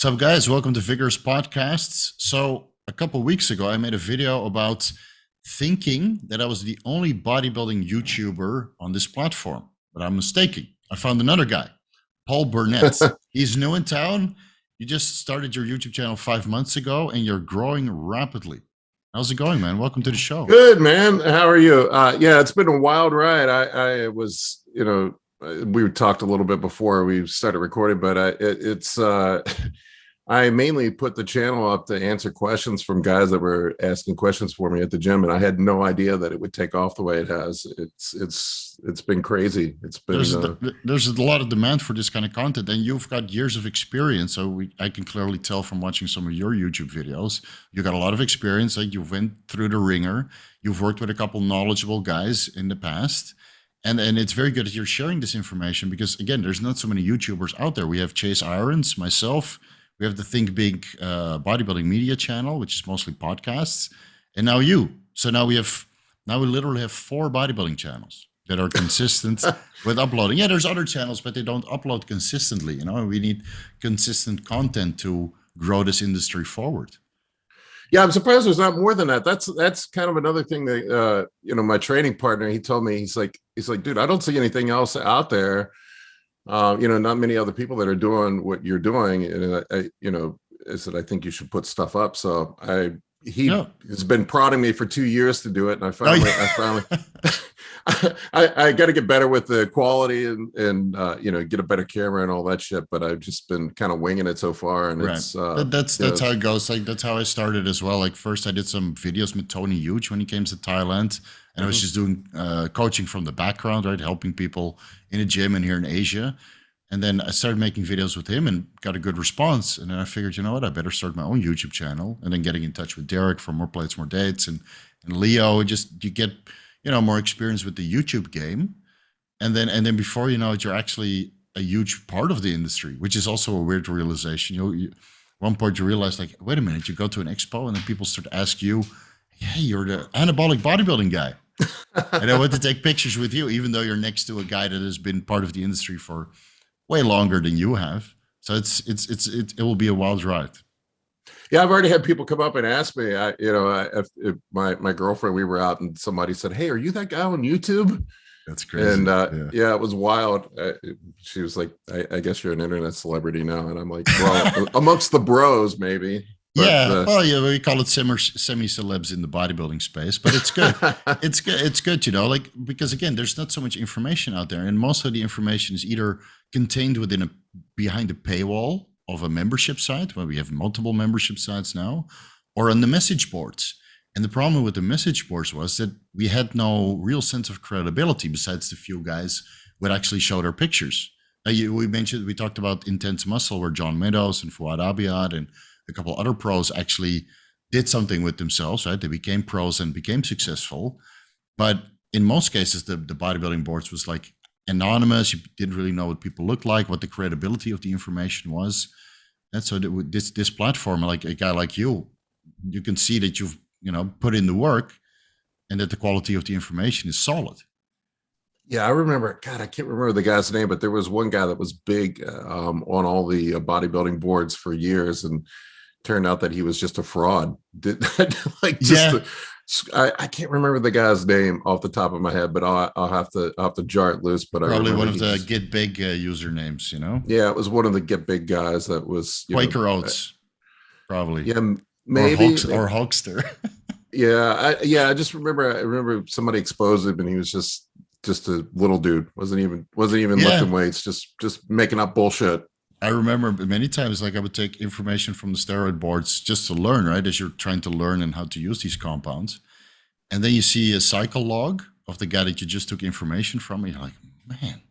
What's up, guys? Welcome to Vigorous Podcasts. So, a couple weeks ago, I made a video about thinking that I was the only bodybuilding YouTuber on this platform, but I'm mistaken. I found another guy, Paul Barnett. He's new in town. You just started your YouTube channel 5 months ago, and you're growing rapidly. How's it going, man? Welcome to the show. Good, man. How are you? Yeah, it's been a wild ride. I was, we talked a little bit before we started recording, but I mainly put the channel up to answer questions from guys that were asking questions for me at the gym, and I had no idea that it would take off the way it has. It's been crazy. It's been there's a lot of demand for this kind of content, and you've got years of experience. So I can clearly tell from watching some of your YouTube videos, you got a lot of experience. Like you went through the ringer. You've worked with a couple knowledgeable guys in the past. And it's very good that you're sharing this information because, again, there's not so many YouTubers out there. We have Chase Irons, myself. We have the Think Big bodybuilding media channel, which is mostly podcasts, and now you. So now we literally have 4 bodybuilding channels that are consistent with uploading. Yeah, there's other channels, but they don't upload consistently. You know, we need consistent content to grow this industry forward. Yeah, I'm surprised there's not more than that. That's kind of another thing that my training partner, he told me, he's like, dude, I don't see anything else out there. Not many other people that are doing what you're doing. And I said, I think you should put stuff up. So he has been prodding me for 2 years to do it. And I finally, I got to get better with the quality and get a better camera and all that shit. But I've just been kind of winging it so far. And that's how it goes. Like, that's how I started as well. Like, first I did some videos with Tony Huge when he came to Thailand. And I was just doing coaching from the background, right? Helping people in a gym and here in Asia. And then I started making videos with him and got a good response. And then I figured, you know what, I better start my own YouTube channel. And then getting in touch with Derek for More Plates, More Dates and Leo. And just, you get, more experience with the YouTube game. And then before you know it, you're actually a huge part of the industry, which is also a weird realization. At one point you realize, like, wait a minute, you go to an expo and then people start to ask you, hey, you're the anabolic bodybuilding guy. And I want to take pictures with you, even though you're next to a guy that has been part of the industry for way longer than you have. So it will be a wild ride. Yeah, I've already had people come up and ask me. If my girlfriend, we were out and somebody said, "Hey, are you that guy on YouTube?" That's crazy. And yeah, it was wild. She was like, I guess you're an internet celebrity now. And I'm like, well, amongst the bros, maybe. But, we call it semi-celebs in the bodybuilding space, but it's good. It's good, because again, there's not so much information out there, and most of the information is either contained behind a paywall of a membership site, where we have multiple membership sites now, or on the message boards. And the problem with the message boards was that we had no real sense of credibility besides the few guys would actually show their pictures. We talked about Intense Muscle, where John Meadows and Fouad Abiad and a couple other pros actually did something with themselves, right? They became pros and became successful. But in most cases, the bodybuilding boards was like anonymous. You didn't really know what people looked like, what the credibility of the information was. And so this platform, like a guy like you can see that you've, put in the work and that the quality of the information is solid. Yeah, I remember, God, I can't remember the guy's name, but there was one guy that was big on all the bodybuilding boards for years, and turned out that he was just a fraud. I can't remember the guy's name off the top of my head, but I'll have to jar it loose. But probably one of the Get Big usernames, Yeah, it was one of the Get Big guys that was Quaker Oats, probably. Yeah, maybe or Hulkster. I just remember somebody exposed him, and he was just a little dude. Wasn't even lifting weights, just making up bullshit. I remember many times, like, I would take information from the steroid boards just to learn, right? As you're trying to learn and how to use these compounds. And then you see a cycle log of the guy that you just took information from, and you're like, man,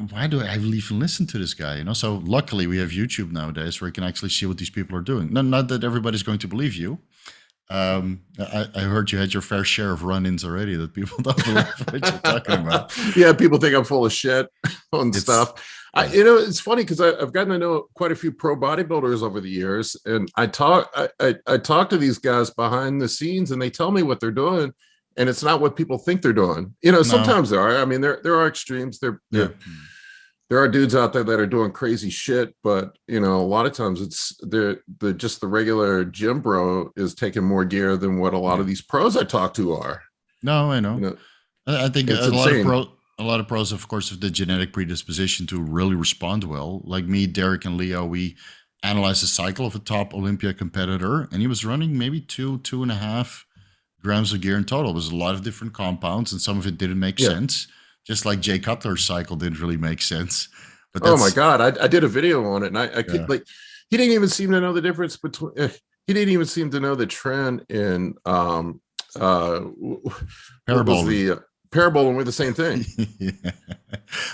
why do I even listen to this guy? So luckily we have YouTube nowadays where you can actually see what these people are doing. Not that everybody's going to believe you. I heard you had your fair share of run-ins already that people don't believe what you're talking about. Yeah, people think I'm full of shit on stuff. It's funny because I've gotten to know quite a few pro bodybuilders over the years, and I talk to these guys behind the scenes, and they tell me what they're doing, and it's not what people think they're doing. Sometimes there are. I mean, there are extremes. there are dudes out there that are doing crazy shit, but you know, a lot of times it's the regular gym bro is taking more gear than what a lot of these pros I talk to are. No, I You know. know, I think it's insane. a lot of pros, of course, have the genetic predisposition to really respond well. Like me, Derek, and Leo, we analyzed the cycle of a top Olympia competitor, and he was running maybe 2.5 grams of gear in total. It was a lot of different compounds, and some of it didn't make Yeah. sense. Just like Jay Cutler's cycle didn't really make sense. But Oh my that's God. I did a video on it and I could yeah, like, he didn't even seem to know the difference between, he didn't even seem to know the trend in, what was parabolan. the parabol, and we're the same thing. Yeah.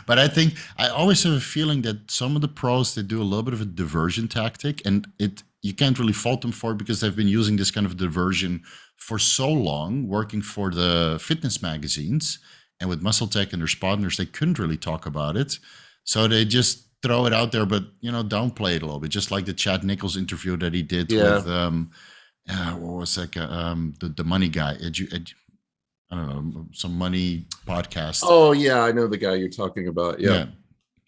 But I think I always have a feeling that some of the pros, they do a little bit of a diversion tactic, and it you can't really fault them for it because they've been using this kind of diversion for so long, working for the fitness magazines and with Muscle Tech and their partners, they couldn't really talk about it, so they just throw it out there, but downplay it a little bit, just like the Chad Nichols interview that he did Yeah. with what was that guy, the money guy, I don't know, some money podcast. Oh yeah. I know the guy you're talking about. Yeah.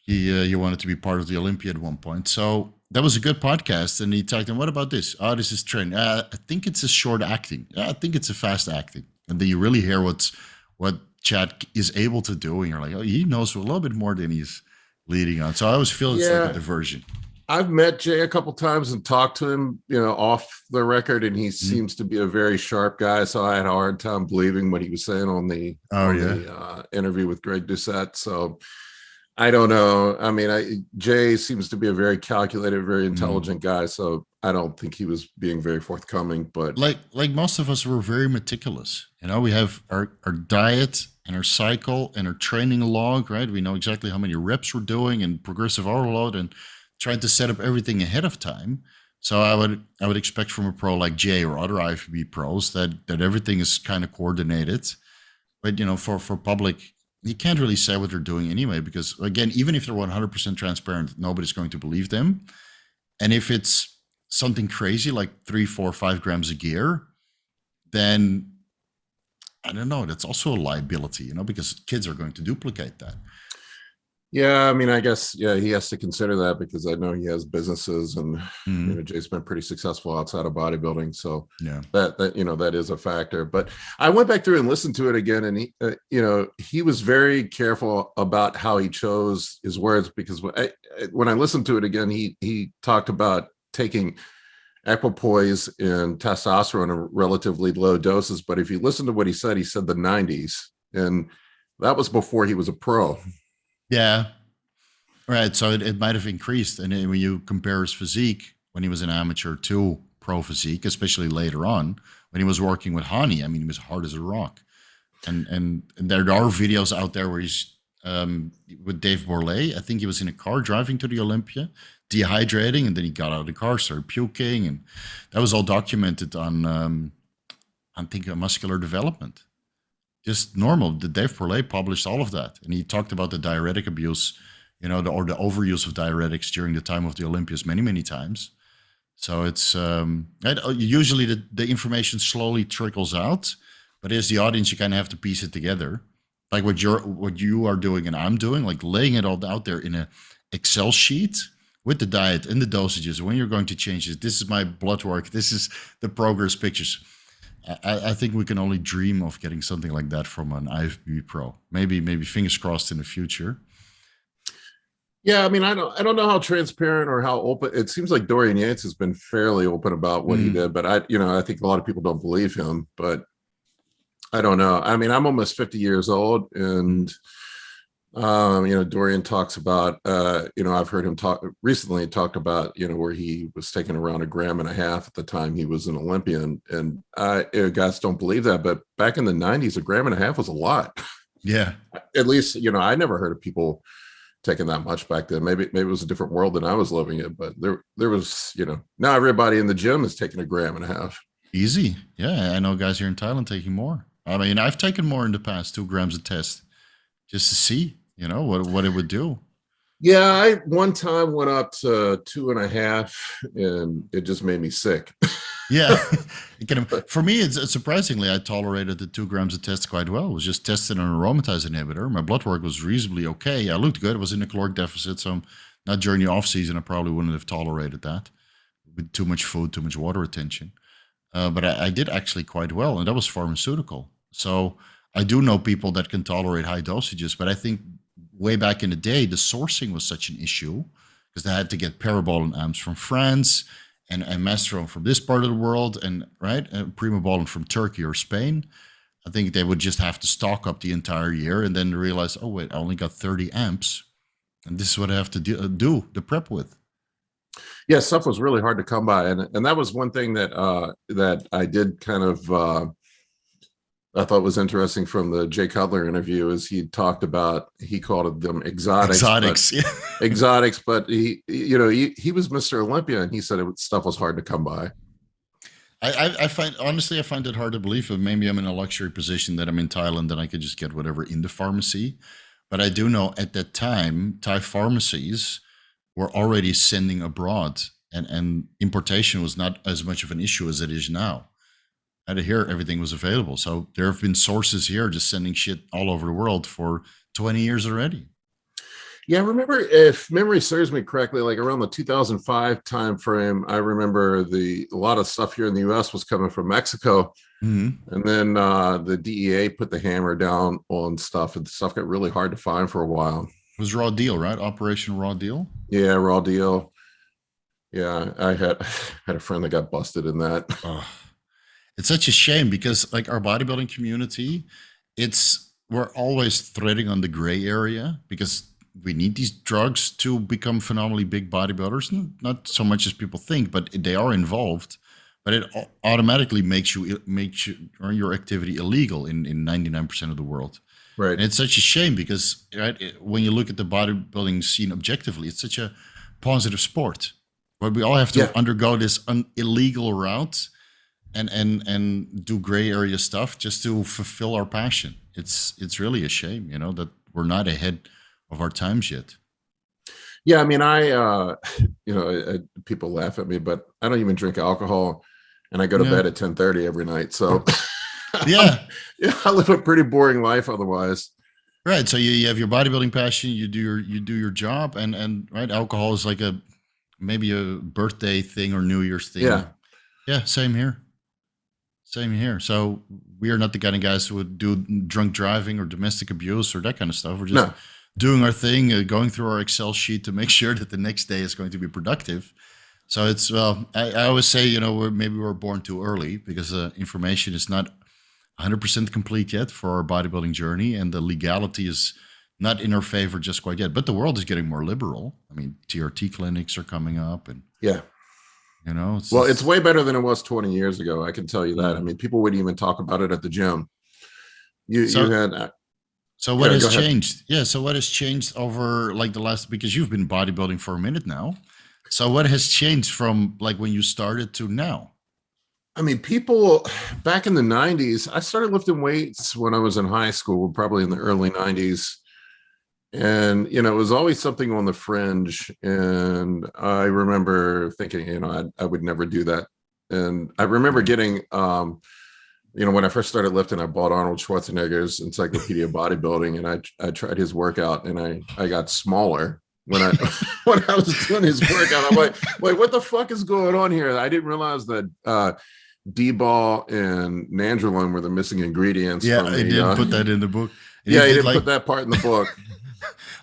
Yeah, he wanted to be part of the Olympia at one point. So that was a good podcast. And he talked, and what about this? Oh, this is trend. I think it's a short acting. I think it's a fast acting. And then you really hear what Chad is able to do, and you're like, oh, he knows a little bit more than he's leading on. So I always feel it's like a Yeah. diversion. I've met Jay a couple times and talked to him, off the record, and he Mhm. seems to be a very sharp guy. So I had a hard time believing what he was saying on the Oh yeah. interview with Greg Doucette. So I don't know. I mean, Jay seems to be a very calculated, very Mhm. intelligent guy. So I don't think he was being very forthcoming. But Like most of us, we're very meticulous. We have our diet and our cycle and our training log, right? We know exactly how many reps we're doing and progressive overload, and trying to set up everything ahead of time. So I would expect from a pro like Jay or other IFBB pros that everything is kind of coordinated. But for public, you can't really say what they're doing anyway, because again, even if they're 100% transparent, nobody's going to believe them. And if it's something crazy like 3, 4, 5 grams of gear, then I don't know. That's also a liability, because kids are going to duplicate that. yeah, I mean, I guess, yeah, he has to consider that because I know he has businesses, and Mhm. Jay's been pretty successful outside of bodybuilding, so Yeah. that is a factor. But I went back through and listened to it again, and he was very careful about how he chose his words, because when I listened to it again, he talked about taking equipoise and testosterone in relatively low doses. But if you listen to what he said the 90s, and that was before he was a pro. Yeah. Right. So it might have increased. And then when you compare his physique when he was an amateur to pro physique, especially later on when he was working with Hani, I mean, he was hard as a rock. And there are videos out there where he's with Dave Borlée. I think he was in a car driving to the Olympia, dehydrating, and then he got out of the car, started puking, and that was all documented on I think muscular development. Just normal. The Dave Borlée published all of that, and he talked about the diuretic abuse, or the overuse of diuretics during the time of the Olympias many times. So it's usually the information slowly trickles out, but as the audience, you kind of have to piece it together, like what you are doing and I'm doing, like laying it all out there in a Excel sheet with the diet and the dosages. When you're going to change it, this is my blood work. This is the progress pictures. I think we can only dream of getting something like that from an IFBB pro. Maybe fingers crossed in the future. Yeah, I mean, I don't know how transparent or how open. It seems like Dorian Yates has been fairly open about what he Mm, did, but I think a lot of people don't believe him. But I don't know. I mean, I'm almost 50 years old, mm, and Dorian talks about, I've heard him talked about, where he was taking around 1.5 grams at the time he was an Olympian, and guys don't believe that, but back in the 90s, 1.5 grams was a lot. yeah. At least, I never heard of people taking that much back then. Maybe it was a different world than I was living in, but there was, now everybody in the gym is taking 1.5 grams. Easy. Yeah, I know guys here in Thailand taking more. I mean, I've taken more in the past, 2 grams a test, just to see, what it would do. Yeah, I one time went up to 2.5, and it just made me sick. Yeah. For me, it's surprisingly, I tolerated the 2 grams of test quite well. It was just tested on an aromatase inhibitor. My blood work was reasonably okay. I looked good. I was in a caloric deficit, so not during the off season. I probably wouldn't have tolerated that with too much food, too much water retention. But I did actually quite well, and that was pharmaceutical. So I do know people that can tolerate high dosages, but I think way back in the day, the sourcing was such an issue because they had to get parabolin amps from France and Masteron from this part of the world, and right, Primobolan from Turkey or Spain. I think they would just have to stock up the entire year and then realize, oh wait, I only got 30 amps, and this is what I have to do the prep with. Yeah, stuff was really hard to come by, and that was one thing that that I did kind of I thought was interesting from the Jay Cutler interview is he talked about, he called them exotics, exotics, but he was Mr. Olympia, and he said stuff was hard to come by. I find, honestly, I find it hard to believe, but maybe I'm in a luxury position that I'm in Thailand and I could just get whatever in the pharmacy. But I do know at that time, Thai pharmacies were already sending abroad, and importation was not as much of an issue as it is now. Out of here, everything was available. So there have been sources here just sending shit all over the world for 20 years already. Yeah, I remember, if memory serves me correctly, like around the 2005 timeframe, I remember a lot of stuff here in the US was coming from Mexico. Mm-hmm. And then the DEA put the hammer down on stuff, and stuff got really hard to find for a while. It was Raw Deal, right? Operation Raw Deal? Yeah, Raw Deal. Yeah, I had a friend that got busted in that. Oh. It's such a shame because, like, our bodybuilding community, we're always threading on the gray area because we need these drugs to become phenomenally big bodybuilders. Not so much as people think, but they are involved. But it automatically makes your activity illegal in 99% of the world. Right. And it's such a shame because, right, when you look at the bodybuilding scene objectively, it's such a positive sport. But we all have to undergo this illegal route and do gray area stuff just to fulfill our passion. It's really a shame, that we're not ahead of our times yet. Yeah, I mean, people laugh at me, but I don't even drink alcohol, and I go to bed at 10:30 every night. So yeah, I live a pretty boring life otherwise. Right. So you have your bodybuilding passion, you do your job, and right, alcohol is like maybe a birthday thing or New Year's thing. Yeah, same here. Same here. So we are not the kind of guys who would do drunk driving or domestic abuse or that kind of stuff. We're just doing our thing, going through our Excel sheet to make sure that the next day is going to be productive. So it's, I always say, maybe we're born too early because information is not 100% complete yet for our bodybuilding journey, and the legality is not in our favor just quite yet. But the world is getting more liberal. I mean, TRT clinics are coming up, and it's way better than it was 20 years ago. I can tell you that. I mean, people wouldn't even talk about it at the gym. So what has changed? Yeah. So what has changed over like the last, because you've been bodybuilding for a minute now. So what has changed from like when you started to now? I mean, people back in the 90s, I started lifting weights when I was in high school, probably in the early 90s. And, it was always something on the fringe. And I remember thinking, I would never do that. And I remember getting, when I first started lifting, I bought Arnold Schwarzenegger's Encyclopedia of Bodybuilding, and I tried his workout, and I got smaller when I was doing his workout. I'm like, wait, what the fuck is going on here? I didn't realize that D-ball and Nandrolone were the missing ingredients. Yeah, I did put that in the book. And he didn't put that part in the book.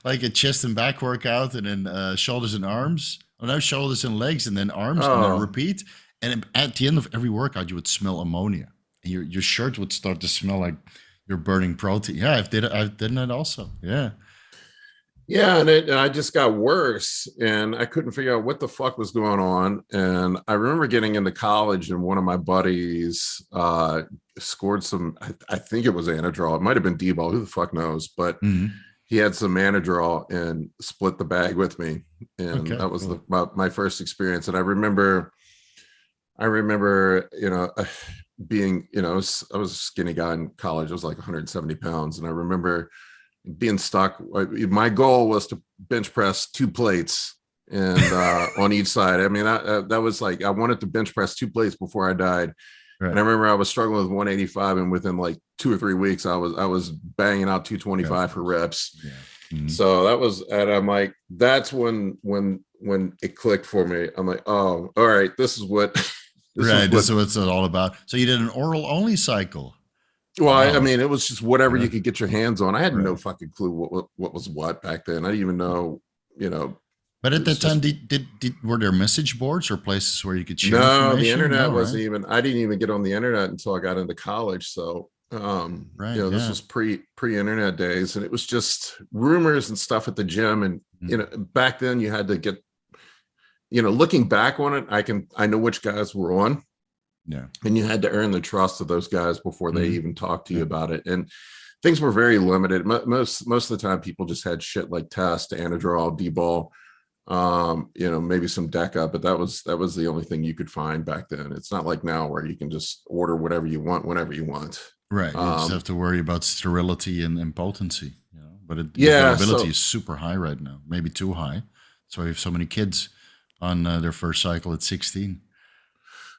Like a chest and back workout, and then shoulders and arms. Oh, no, shoulders and legs, and then arms, and then repeat. And at the end of every workout, you would smell ammonia. And your shirt would start to smell like you're burning protein. Yeah, I've done that also. Yeah. Yeah, and I just got worse, and I couldn't figure out what the fuck was going on. And I remember getting into college, and one of my buddies scored some, I think it was Anadrol. It might have been D-ball. Who the fuck knows? But he had some Anadrol and split the bag with me. And that was my first experience. And I remember, being, I was a skinny guy in college. I was like 170 pounds. And I remember being stuck. My goal was to bench press 2 plates and on each side. I mean, that was like, I wanted to bench press 2 plates before I died. Right. And I remember I was struggling with 185, and within like 2 or 3 weeks, I was banging out 225 for reps. Yeah. Mm-hmm. So that was, and I'm like, that's when it clicked for me. I'm like, oh, all right, this is what this is what it's all about. So you did an oral only cycle. Well, I mean, it was just whatever you could get your hands on. I had Right. no fucking clue what was what back then. I didn't even know, But at that time, were there message boards or places where you could share No, information? the internet No, wasn't right? even. I didn't even get on the internet until I got into college. So, this was pre-internet days, and it was just rumors and stuff at the gym. And back then you had to get, looking back on it, I know which guys were on. Yeah. And you had to earn the trust of those guys before they even talked to you about it. And things were very limited. Most of the time, people just had shit like test, Anadrol, D-ball, maybe some DECA, but that was the only thing you could find back then. It's not like now where you can just order whatever you want whenever you want. Right. You just have to worry about sterility and potency. But the availability is super high right now, maybe too high. That's why we have so many kids on their first cycle at 16.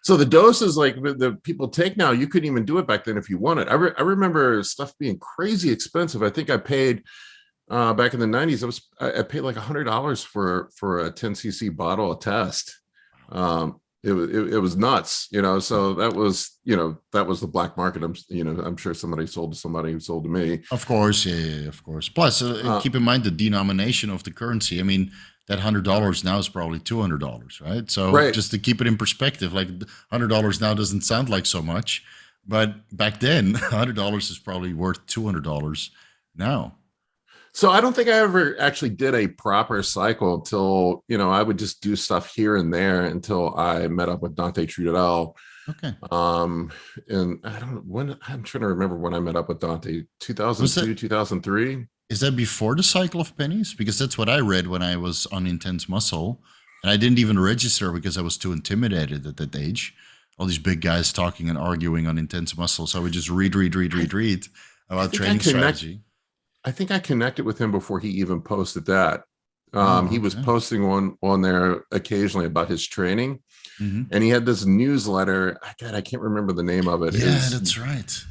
So the doses like the people take now, you couldn't even do it back then if you wanted. I remember stuff being crazy expensive. I think I paid back in the 90s. I paid like $100 for a 10cc bottle of test. It was nuts, So that was the black market. I'm sure somebody sold to somebody who sold to me. Of course, yeah, of course. Plus, keep in mind the denomination of the currency. I mean, that $100 now is probably $200, right? So just to keep it in perspective, like $100 now doesn't sound like so much, but back then $100 is probably worth $200 now. So I don't think I ever actually did a proper cycle until, I would just do stuff here and there until I met up with Dante Trudel. Okay. And I don't know when. I'm trying to remember when I met up with Dante. 2002, 2003. Is that before the cycle of pennies? Because that's what I read when I was on Intense Muscle. And I didn't even register because I was too intimidated at that age. All these big guys talking and arguing on Intense Muscle. So I would just read about training strategy. I think I connected with him before he even posted that. He was posting on there occasionally about his training. Mm-hmm. And he had this newsletter. God, I can't remember the name of it. Yeah, that's right.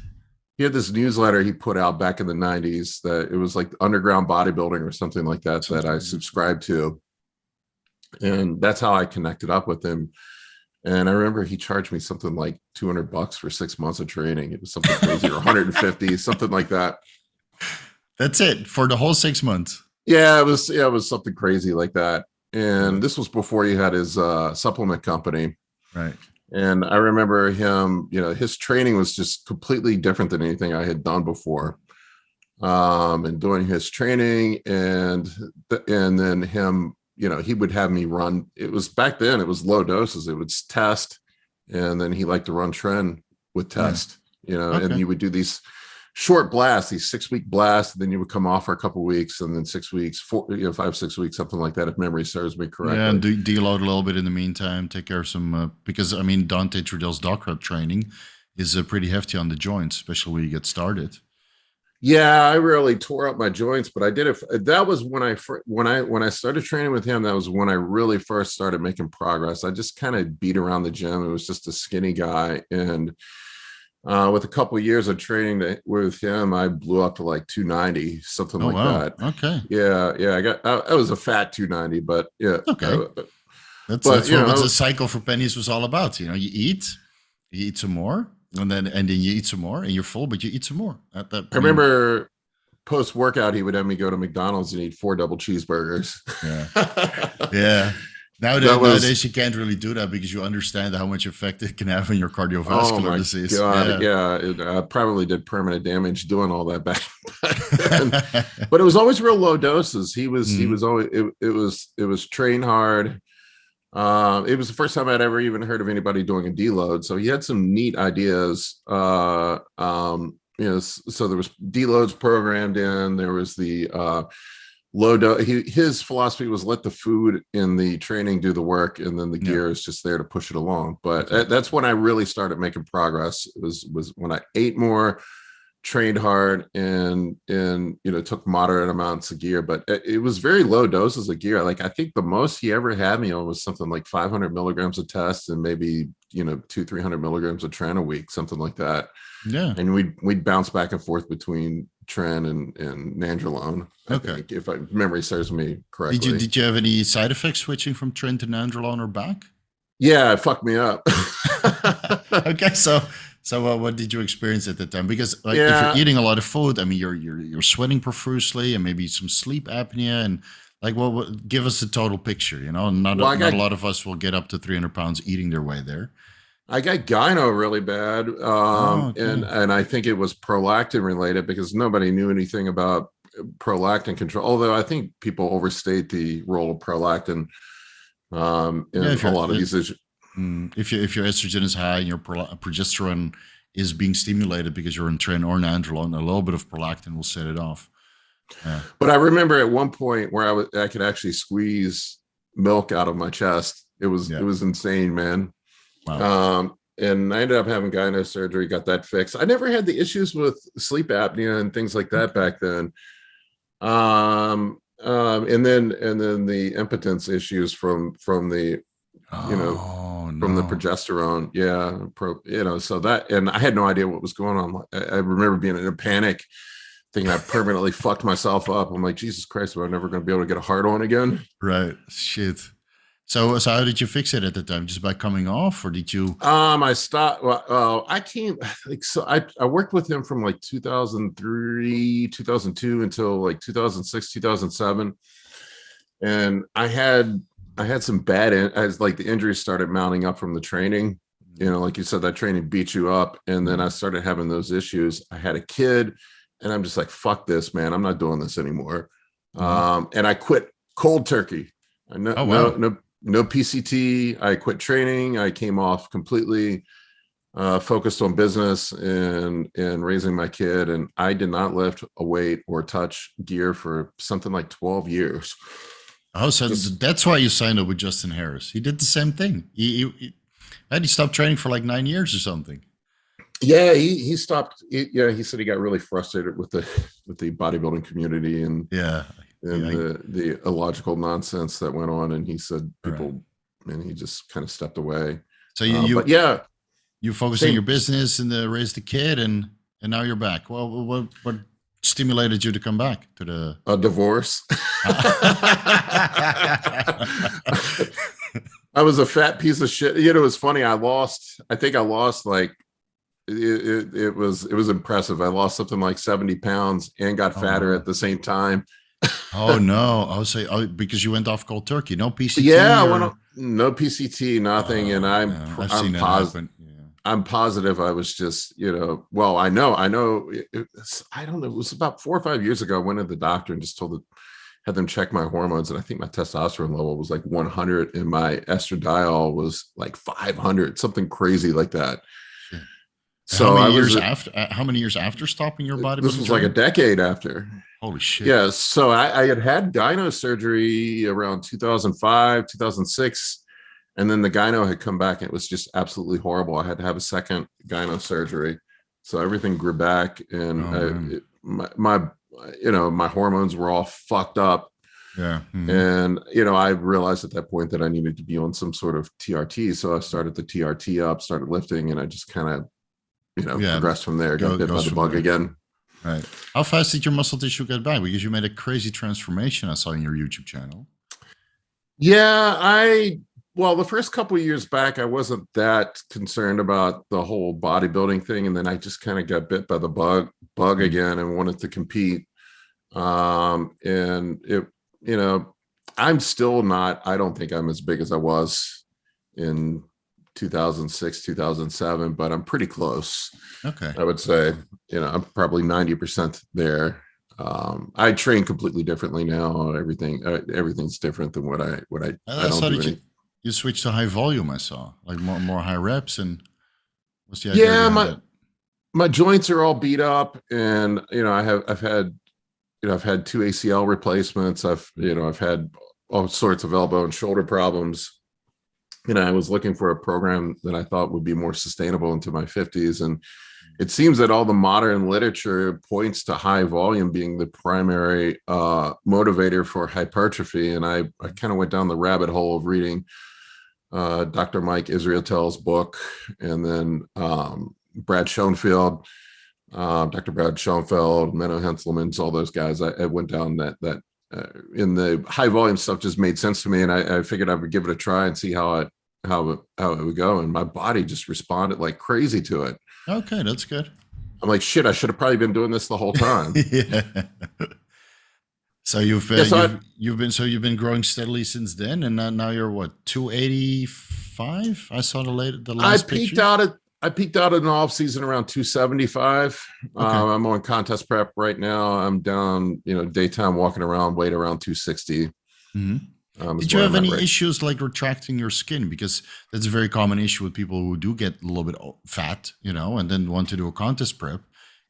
He had this newsletter he put out back in the 90s that it was like Underground Bodybuilding or something like that that I subscribed to. And that's how I connected up with him. And I remember he charged me something like $200 for 6 months of training. It was something crazy, or 150, something like that. That's it for the whole 6 months. Yeah, it was something crazy like that. And this was before he had his supplement company. Right. And I remember him, his training was just completely different than anything I had done before. And doing his training and then him, he would have me run. It was back then, it was low doses. It was test. And then he liked to run trend with test, and you would do these short blasts, these 6-week blasts, and then you would come off for a couple of weeks, and then 6 weeks, 5-6 weeks, something like that, if memory serves me correctly. Yeah, and deload a little bit in the meantime, take care of some, because I mean, Dante Trudel's DOGGCRAPP training is pretty hefty on the joints, especially when you get started. Yeah, I really tore up my joints, but I did it. That was when I started training with him. That was when I really first started making progress. I just kind of beat around the gym. It was just a skinny guy, and with a couple of years of training with him, I blew up to like 290, something like that. Okay. Yeah. I was a fat 290, but yeah. Okay. That's what the cycle for pennies was all about. You eat some more, and then you eat some more, and you're full, but you eat some more. I remember post workout, he would have me go to McDonald's and eat 4 double cheeseburgers. Yeah. Yeah. Nowadays, you can't really do that because you understand how much effect it can have on your cardiovascular disease. God, yeah. I probably did permanent damage doing all that back then. But it was always real low doses. He was always, it was train hard. It was the first time I'd ever even heard of anybody doing a deload. So he had some neat ideas. So there was deloads programmed in. There was the low dose. His philosophy was let the food in the training do the work, and then the gear is just there to push it along. But that's when I really started making progress. It was when I ate more, trained hard and took moderate amounts of gear, but it was very low doses of gear. Like I think the most he ever had me on was something like 500 milligrams of test and maybe 200-300 milligrams of tren a week, something like that. Yeah. And we'd bounce back and forth between tren and nandrolone. I think, if memory serves me correctly. Did you have any side effects switching from tren to nandrolone or back? Yeah, it fucked me up. Okay, so what did you experience at the time? Because if you're eating a lot of food, I mean, you're sweating profusely, and maybe some sleep apnea, and like, what give us the total picture. Not a lot of us will get up to 300 pounds eating their way there. I got gyno really bad, and I think it was prolactin related because nobody knew anything about prolactin control. Although I think people overstate the role of prolactin in a lot of these issues. If your estrogen is high and your progesterone is being stimulated because you're in tren or nandrolone, a little bit of prolactin will set it off. Yeah. But I remember at one point where I could actually squeeze milk out of my chest. It was insane, man. Wow. And I ended up having gyno surgery, got that fixed. I never had the issues with sleep apnea and things like that back then. And then the impotence issues from the from the progesterone. Yeah. So that, and I had no idea what was going on. I remember being in a panic thinking I permanently fucked myself up. I'm like, Jesus Christ, am I never going to be able to get a hard on again? Right. Shit. So how did you fix it at the time? Just by coming off, or did you? I stopped. Well, I came I worked with him from like 2003, 2002 until like 2006, 2007, and I had some bad. As like the injuries started mounting up from the training. Like you said, that training beat you up, and then I started having those issues. I had a kid, and I'm just like, fuck this, man. I'm not doing this anymore. And I quit cold turkey. No PCT. I quit training. I came off completely, focused on business and raising my kid. And I did not lift a weight or touch gear for something like 12 years. Oh, so that's why you signed up with Justin Harris. He did the same thing. He stopped training for like 9 years or something. Yeah, he stopped. He said he got really frustrated with the bodybuilding community and the illogical nonsense that went on, and he said and he just kind of stepped away. So you focused on your business and raised the kid, and now you're back. Well, what stimulated you to come back to a divorce? I was a fat piece of shit. It was funny. I think I lost like. It was impressive. I lost something like 70 pounds and got fatter at the same time. Oh no! I would say because you went off cold turkey, no PCT. Yeah, no PCT, nothing. And I'm positive. I'm positive I was just, well, I know. I don't know. It was about 4 or 5 years ago. I went to the doctor and just had them check my hormones, and I think my testosterone level was like 100, and my estradiol was like 500, something crazy like that. So how many years after stopping your bodybuilding? This was like a decade after. Holy shit. Yeah. So I had gyno surgery around 2005, 2006. And then the gyno had come back and it was just absolutely horrible. I had to have a second gyno surgery. So everything grew back, and my hormones were all fucked up. Yeah. Mm-hmm. And, I realized at that point that I needed to be on some sort of TRT. So I started the TRT up, started lifting, and I just kind of, progressed from there, got bit by the bug again. Right. How fast did your muscle tissue get back? Because you made a crazy transformation I saw in your YouTube channel. Yeah, the first couple of years back, I wasn't that concerned about the whole bodybuilding thing. And then I just kind of got bit by the bug again and wanted to compete. And it, I'm still not, I don't think I'm as big as I was in 2006, 2007, but I'm pretty close. Okay. I would say, I'm probably 90% there. I train completely differently now. Everything's different than what I don't do. You switched to high volume. I saw like more high reps, and what's the idea? Yeah, my joints are all beat up, and I've had 2 ACL replacements. I've had all sorts of elbow and shoulder problems. I was looking for a program that I thought would be more sustainable into my 50s, and it seems that all the modern literature points to high volume being the primary motivator for hypertrophy. And I kind of went down the rabbit hole of reading Dr. Mike Israel's book, and then Brad Schoenfeld, Dr. Brad Schoenfeld, Menno Henselman's, all those guys. I went down that in the high volume stuff just made sense to me, and I figured I would give it a try and see how it would go. And my body just responded like crazy to it. Okay, that's good. I'm like, shit, I should have probably been doing this the whole time. Yeah. So you've been growing steadily since then, and now you're what, 285? I saw the last picture. I peaked out in the off season around 275. Okay. I'm on contest prep right now. I'm down, daytime walking around, weight around 260. Mm-hmm. Did you have any issues like retracting your skin? Because that's a very common issue with people who do get a little bit fat, and then want to do a contest prep,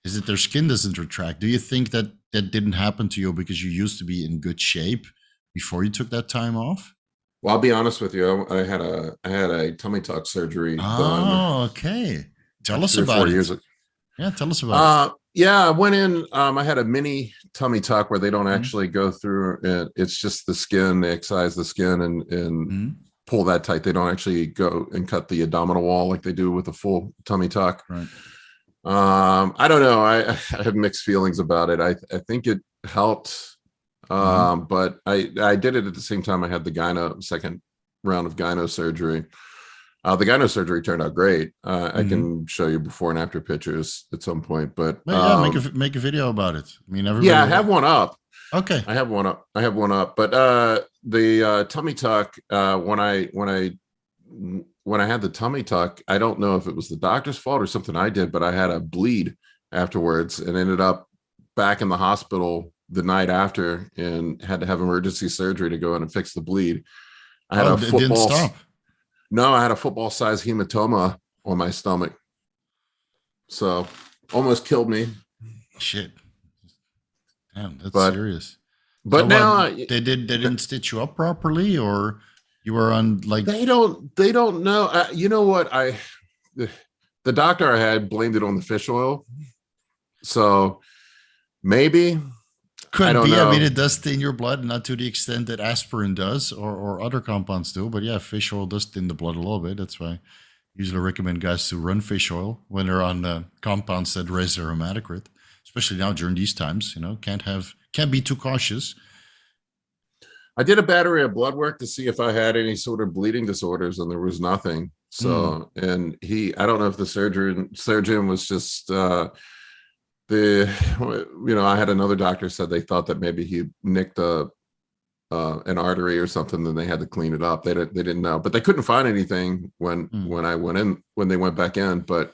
is that their skin doesn't retract. Do you think that didn't happen to you because you used to be in good shape before you took that time off? Well, I'll be honest with you. I had a tummy tuck surgery done. Oh, okay. Tell us about it. Yeah, tell us about it. Yeah, I went in. I had a mini tummy tuck where they don't actually go through it. It's just the skin. They excise the skin and pull that tight. They don't actually go and cut the abdominal wall like they do with a full tummy tuck. Right. I don't know. I have mixed feelings about it. I think it helped. But I did it at the same time I had the second round of gyno surgery. The gyno surgery turned out great. I can show you before and after pictures at some point, but make a video about it. I mean, I have one up. Okay. I have one up, but the tummy tuck, when I had the tummy tuck, I don't know if it was the doctor's fault or something I did, but I had a bleed afterwards and ended up back in the hospital the night after and had to have emergency surgery to go in and fix the bleed. I had it didn't stop. No, I had a football-sized hematoma on my stomach. So almost killed me. Shit. Damn, that's serious. But so now they didn't stitch you up properly, or you were on like they don't know. You know what? The doctor I had blamed it on the fish oil. So maybe. Could be. I mean, it does thin your blood, not to the extent that aspirin does or other compounds do. But yeah, fish oil does thin the blood a little bit. That's why I usually recommend guys to run fish oil when they're on compounds that raise their hematocrit, especially now during these times. Can't be too cautious. I did a battery of blood work to see if I had any sort of bleeding disorders, and there was nothing. So, and I don't know if the surgeon was just. I had another doctor said they thought that maybe he nicked an artery or something, then they had to clean it up. They didn't know, but they couldn't find anything when they went back in. But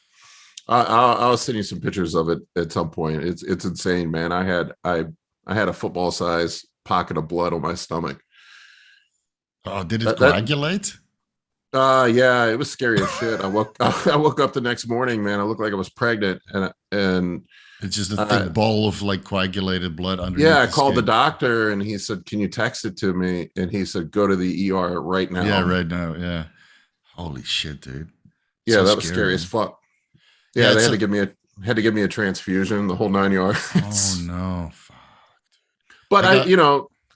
I'll send you some pictures of it at some point. It's insane, man. I had a football size pocket of blood on my stomach. Oh, did it coagulate? Yeah, it was scary as shit. I woke up the next morning, man. I looked like I was pregnant, and it's just a thick ball of like coagulated blood underneath. Yeah, I called the doctor and he said, "Can you text it to me?" And he said, "Go to the ER right now." Yeah, right now. Yeah. Holy shit, dude. Yeah, that was scary as fuck. Yeah, they had to give me a transfusion, the whole 9 yards. Oh no, fuck. But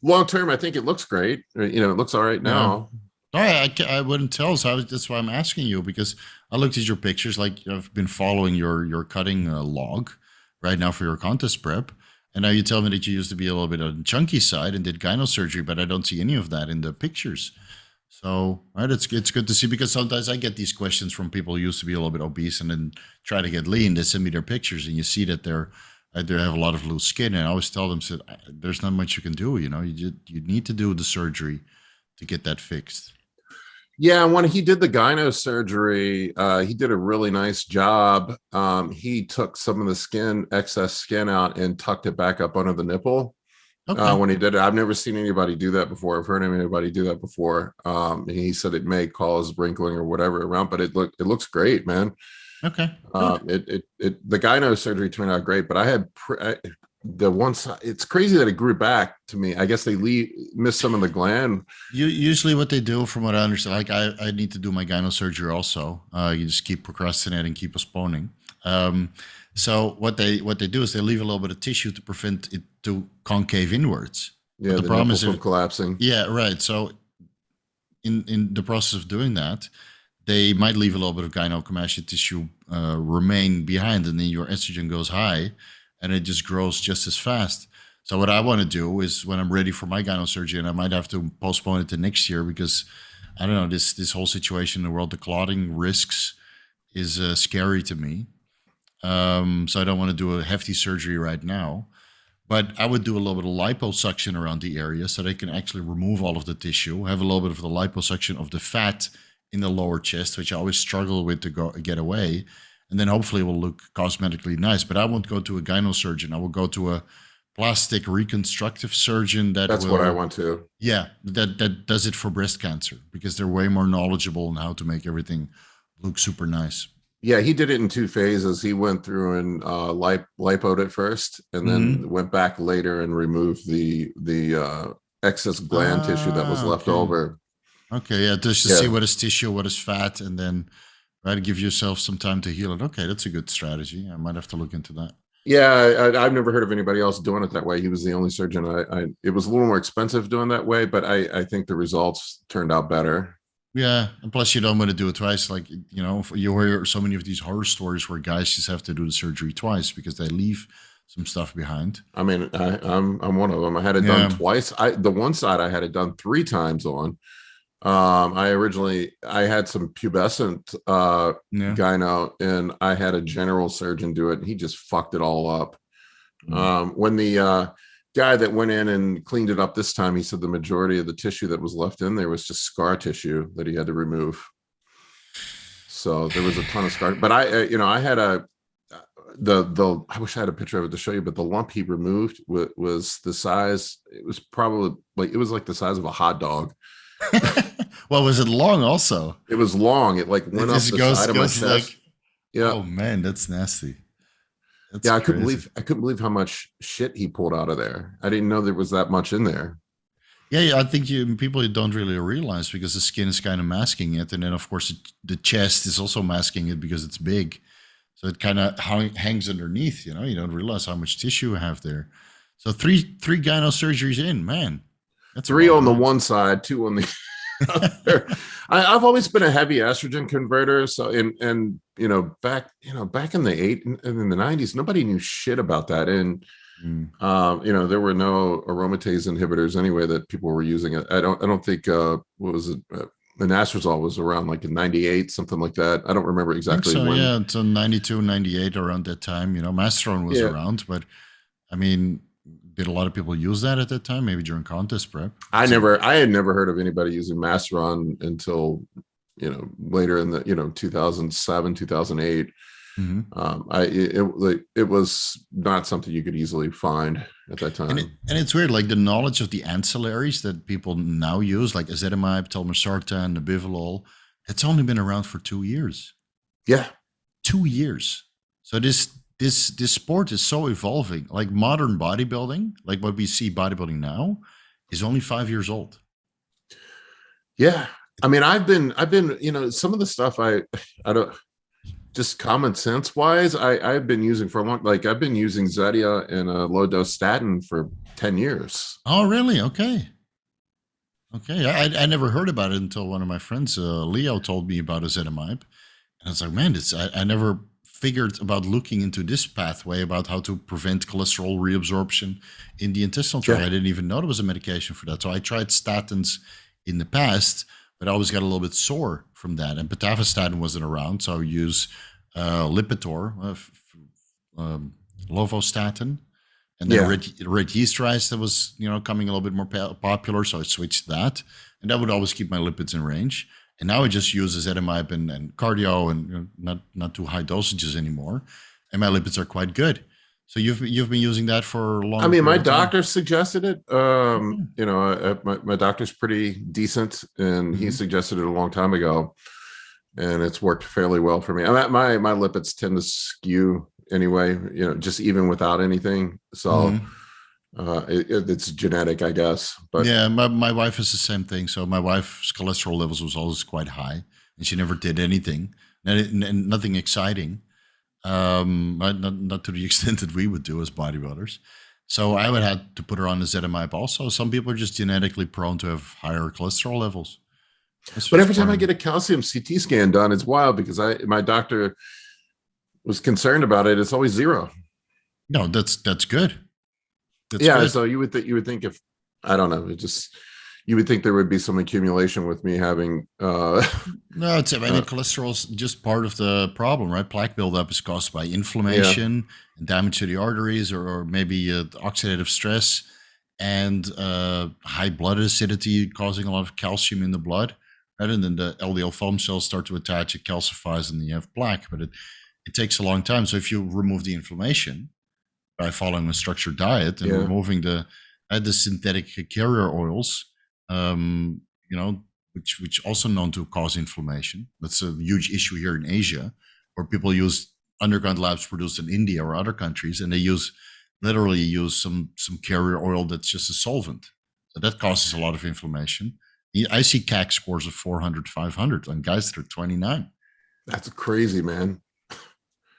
long term, I think it looks great. It looks all right now. I wouldn't tell. So that's why I'm asking you, because I looked at your pictures. Like, I've been following your cutting log right now for your contest prep, and now you tell me that you used to be a little bit on the chunky side and did gyno surgery, but I don't see any of that in the pictures. So, right, it's good to see, because sometimes I get these questions from people who used to be a little bit obese and then try to get lean. They send me their pictures, and you see that they have a lot of loose skin, and I always tell them, there's not much you can do. You need to do the surgery to get that fixed. Yeah, when he did the gyno surgery, he did a really nice job. He took some of the excess skin out and tucked it back up under the nipple. Okay. When he did it. I've never seen anybody do that before. I've heard anybody do that before. He said it may cause wrinkling or whatever around, but it looks great, man. Okay. The gyno surgery turned out great, but I had the one side. It's crazy that it grew back to me. I guess they missed some of the gland. Usually what they do, from what I understand, like I need to do my gyno surgery also. You just keep procrastinating, keep postponing. So what they do is they leave a little bit of tissue to prevent it to concave inwards. Yeah, But the the problem nipple is from if, collapsing. yeah, right. So in the process of doing that, they might leave a little bit of gynecomastia tissue remain behind, and then your estrogen goes high, and it just grows just as fast. So what I want to do is when I'm ready for my gyno surgery, and I might have to postpone it to next year because I don't know, this whole situation in the world, the clotting risks is scary to me. So I don't want to do a hefty surgery right now. But I would do a little bit of liposuction around the area so they can actually remove all of the tissue, have a little bit of the liposuction of the fat in the lower chest, which I always struggle with to get away. And then hopefully it will look cosmetically nice. But I won't go to a gyno surgeon. I will go to a plastic reconstructive surgeon That's what I want to. yeah, that does it for breast cancer because they're way more knowledgeable on how to make everything look super nice. Yeah, he did it in two phases. He went through and lipoed it first, and then went back later and removed the excess gland tissue that was left Okay. over. Okay, yeah, just to Yeah. see what is tissue, what is fat, and then try to give yourself some time to heal it. Okay, that's a good strategy. I might have to look into that. Yeah, I've never heard of anybody else doing it that way. He was the only surgeon. It was a little more expensive doing that way, but I think the results turned out better. Yeah, and plus you don't want to do it twice. Like, you know, you hear so many of these horror stories where guys just have to do the surgery twice because they leave some stuff behind. I mean, I'm one of them. I had it done twice. The one side I had it done 3 times on. I had some pubescent gyno, and I had a general surgeon do it, and he just fucked it all up. When the guy that went in and cleaned it up this time, he said the majority of the tissue that was left in there was just scar tissue that he had to remove. So there was a ton of scar. But I had I wish I had a picture of it to show you, but the lump he removed was the size. It was probably like the size of a hot dog. Well, was it long also? It was long. It like went up the side of my chest. Like, yeah. Oh man, that's nasty. That's I crazy. couldn't believe how much shit he pulled out of there. I didn't know there was that much in there. Yeah, I think people don't really realize because the skin is kind of masking it, and then of course the chest is also masking it because it's big, so it kind of hangs underneath. You know, you don't realize how much tissue you have there. So three gyno surgeries in, man. That's 3 on the one side, 2 on the other. I've always been a heavy estrogen converter. So and back in the in the 90s, nobody knew shit about that. And there were no aromatase inhibitors anyway that people were using. I don't think what was it? Anastrozole was around like in 98, something like that. I don't remember exactly so, when. Yeah, it's 92, 98 around that time. You know, Masteron was around, but I mean, did a lot of people use that at that time? Maybe during contest prep? I had never heard of anybody using Masteron until later in the 2007, 2008. It was not something you could easily find at that time. And it's weird, like the knowledge of the ancillaries that people now use, like ezetimibe, telmisartan, nebivolol, it's only been around for 2 years. Yeah, 2 years. So this sport is so evolving. Like modern bodybuilding, like what we see bodybuilding now, is only 5 years old. Yeah, I mean, I've been some of the stuff I don't. Just common sense wise, I've been using for a long, like I've been using Zetia and a low dose statin for 10 years. Oh, really? Okay. I never heard about it until one of my friends, Leo, told me about ezetimibe. And I was like, man, I never figured about looking into this pathway about how to prevent cholesterol reabsorption in the intestinal tract. I didn't even know there was a medication for that. So I tried statins in the past, but I always got a little bit sore from that. And pitavastatin wasn't around, so I use Lipitor, lovostatin, and then red yeast rice that was coming a little bit more popular, so I switched that, and that would always keep my lipids in range. And now I just use ezetimibe and cardio, and not too high dosages anymore, and my lipids are quite good. So you've been using that for a long. I mean, my doctor suggested it. My doctor's pretty decent, and he suggested it a long time ago, and it's worked fairly well for me. My lipids tend to skew anyway, just even without anything. So it's genetic, I guess. But yeah, my wife is the same thing. So my wife's cholesterol levels was always quite high, and she never did anything, and nothing exciting. not to the extent that we would do as bodybuilders. So I would have to put her on the Zetamib also. Some people are just genetically prone to have higher cholesterol levels. But every time I get a calcium CT scan done, it's wild because my doctor was concerned about it. It's always 0. No, that's good. That's yeah. good. So you would think if, I don't know, you would think there would be some accumulation with me having no, cholesterol is just part of the problem, right? Plaque buildup is caused by inflammation and damage to the arteries, or maybe oxidative stress and high blood acidity causing a lot of calcium in the blood, right? And then the LDL foam cells start to attach, it calcifies, and then you have plaque. But it takes a long time. So if you remove the inflammation by following a structured diet and removing the synthetic carrier oils, which also known to cause inflammation. That's a huge issue here in Asia, where people use underground labs produced in India or other countries, and they literally use some carrier oil that's just a solvent. So that causes a lot of inflammation. I see CAC scores of 400, 500 on guys that are 29. That's crazy, man.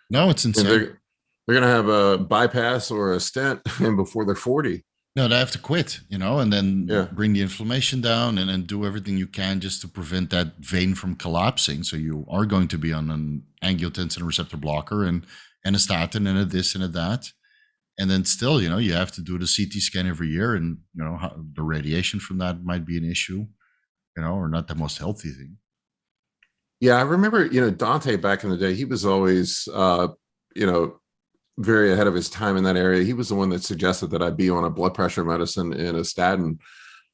No, it's insane. They're going to have a bypass or a stent before they're 40. No, they have to quit, and then bring the inflammation down and do everything you can just to prevent that vein from collapsing. So you are going to be on an angiotensin receptor blocker and a statin and a this and a that. And then still, you have to do the CT scan every year, and, the radiation from that might be an issue, or not the most healthy thing. Yeah, I remember, Dante back in the day, he was always, very ahead of his time in that area. He was the one that suggested that I be on a blood pressure medicine and a statin.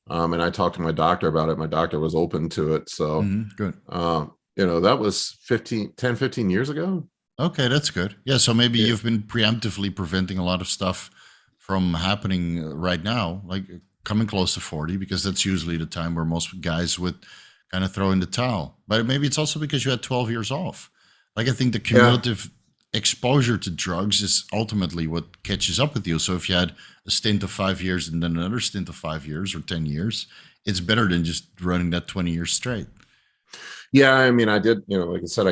And I talked to my doctor about it. My doctor was open to it. So, good. That was 10, 15 years ago. Okay, that's good. Yeah, so maybe you've been preemptively preventing a lot of stuff from happening right now, like coming close to 40, because that's usually the time where most guys would kind of throw in the towel. But maybe it's also because you had 12 years off. Like, I think the cumulative exposure to drugs is ultimately what catches up with you. So if you had a stint of 5 years and then another stint of 5 years or 10 years, it's better than just running that 20 years straight. Yeah, I mean, I did, like I said,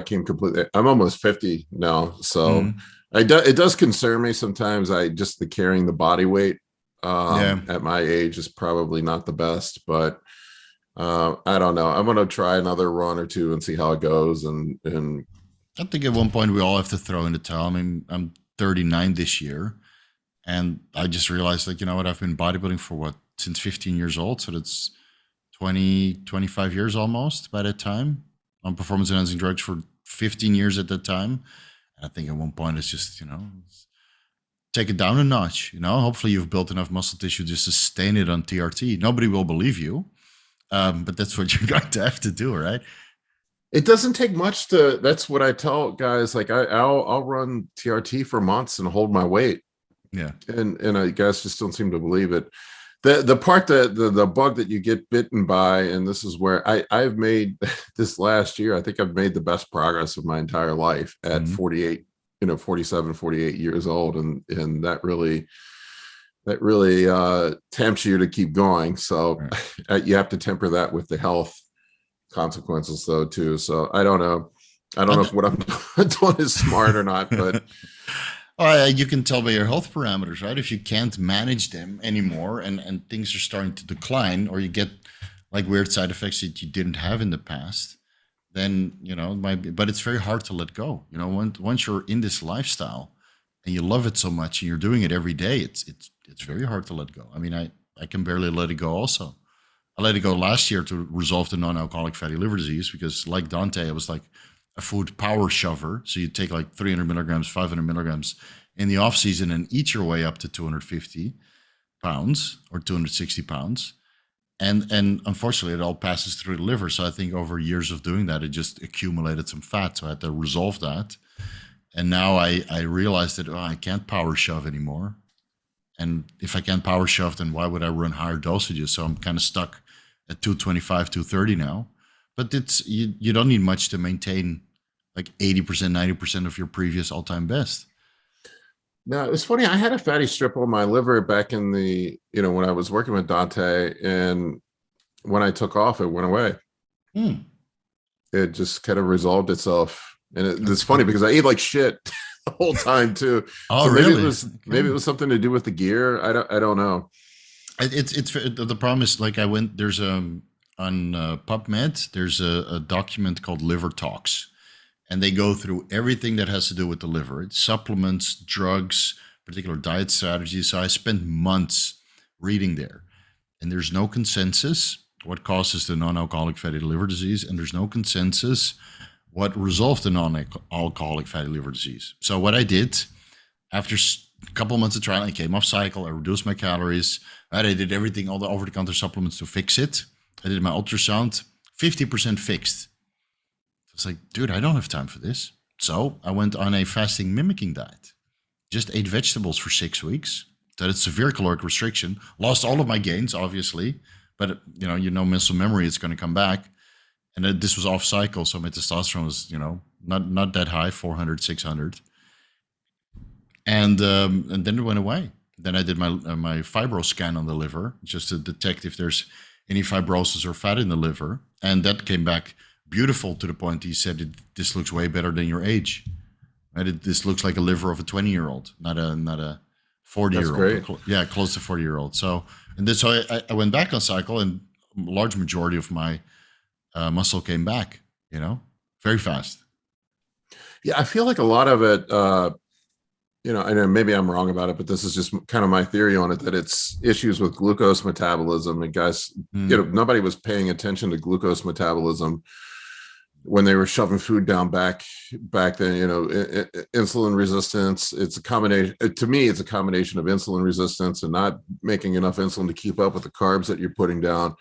I'm almost 50 now. So it does concern me sometimes. The carrying the body weight at my age is probably not the best, but I don't know. I'm going to try another run or two and see how it goes. And I think at one point we all have to throw in the towel. I mean, I'm 39 this year, and I just realized, like, I've been bodybuilding since 15 years old. So that's 25 years almost by that time, on performance enhancing drugs for 15 years at that time. And I think at one point it's just, take it down a notch, hopefully you've built enough muscle tissue to sustain it on TRT. Nobody will believe you. But that's what you're going to have to do, right? It doesn't take much that's what I tell guys. Like I'll run TRT for months and hold my weight. Yeah. And I guys just don't seem to believe it. The part that the bug that you get bitten by, and this is where I've made this last year, I think I've made the best progress of my entire life at 48, 47, 48 years old. And that really tempts you to keep going. So you have to temper that with the health consequences though too. So I don't know if what I'm doing is smart or not, but you can tell by your health parameters, right? If you can't manage them anymore and things are starting to decline, or you get like weird side effects that you didn't have in the past, then it might be, but it's very hard to let go. Once you're in this lifestyle and you love it so much and you're doing it every day, it's very hard to let go. I mean, I can barely let it go also. I let it go last year to resolve the non-alcoholic fatty liver disease, because like Dante, I was like a food power shover. So you take like 300 milligrams, 500 milligrams in the off season and eat your way up to 250 pounds or 260 pounds. And unfortunately it all passes through the liver. So I think over years of doing that, it just accumulated some fat. So I had to resolve that. And now I realized that I can't power shove anymore. And if I can't power shove, then why would I run higher dosages? So I'm kind of stuck at 225, 230 now. But you don't need much to maintain like 80%, 90% of your previous all-time best. No, it's funny. I had a fatty strip on my liver back in the, when I was working with Dante, and when I took off, it went away. It just kind of resolved itself. And it's funny because I ate like shit the whole time too. Oh, So really? maybe it Okay. was something to do with the gear. I don't know. It's the problem is like I went there's on PubMed there's a document called Liver Talks, and they go through everything that has to do with the liver. It's supplements, drugs, particular diet strategies. So I spent months reading there, and there's no consensus what causes the non-alcoholic fatty liver disease, and there's no consensus what resolved the non-alcoholic fatty liver disease. So what I did after a couple months of trial, I came off cycle. I reduced my calories. Right, I did everything, all the over-the-counter supplements to fix it. I did my ultrasound, 50% fixed. It's like, dude, I don't have time for this. So I went on a fasting mimicking diet. Just ate vegetables for 6 weeks. That is severe caloric restriction. Lost all of my gains, obviously, but muscle memory is going to come back. And this was off cycle, so my testosterone was, not that high, 400, 600. And then it went away. Then I did my fibro scan on the liver just to detect if there's any fibrosis or fat in the liver, and that came back beautiful to the point he said this looks way better than your age. Right? This looks like a liver of a 20-year-old, not a 40-year-old. Great. Yeah, close to 40-year-old. So I went back on cycle, and a large majority of my muscle came back. Very fast. Yeah, I feel like a lot of it. I know maybe I'm wrong about it, but this is just kind of my theory on it, that it's issues with glucose metabolism. And guys, nobody was paying attention to glucose metabolism when they were shoving food down back then. Insulin resistance. It's a combination. To me, it's a combination of insulin resistance and not making enough insulin to keep up with the carbs that you're putting down.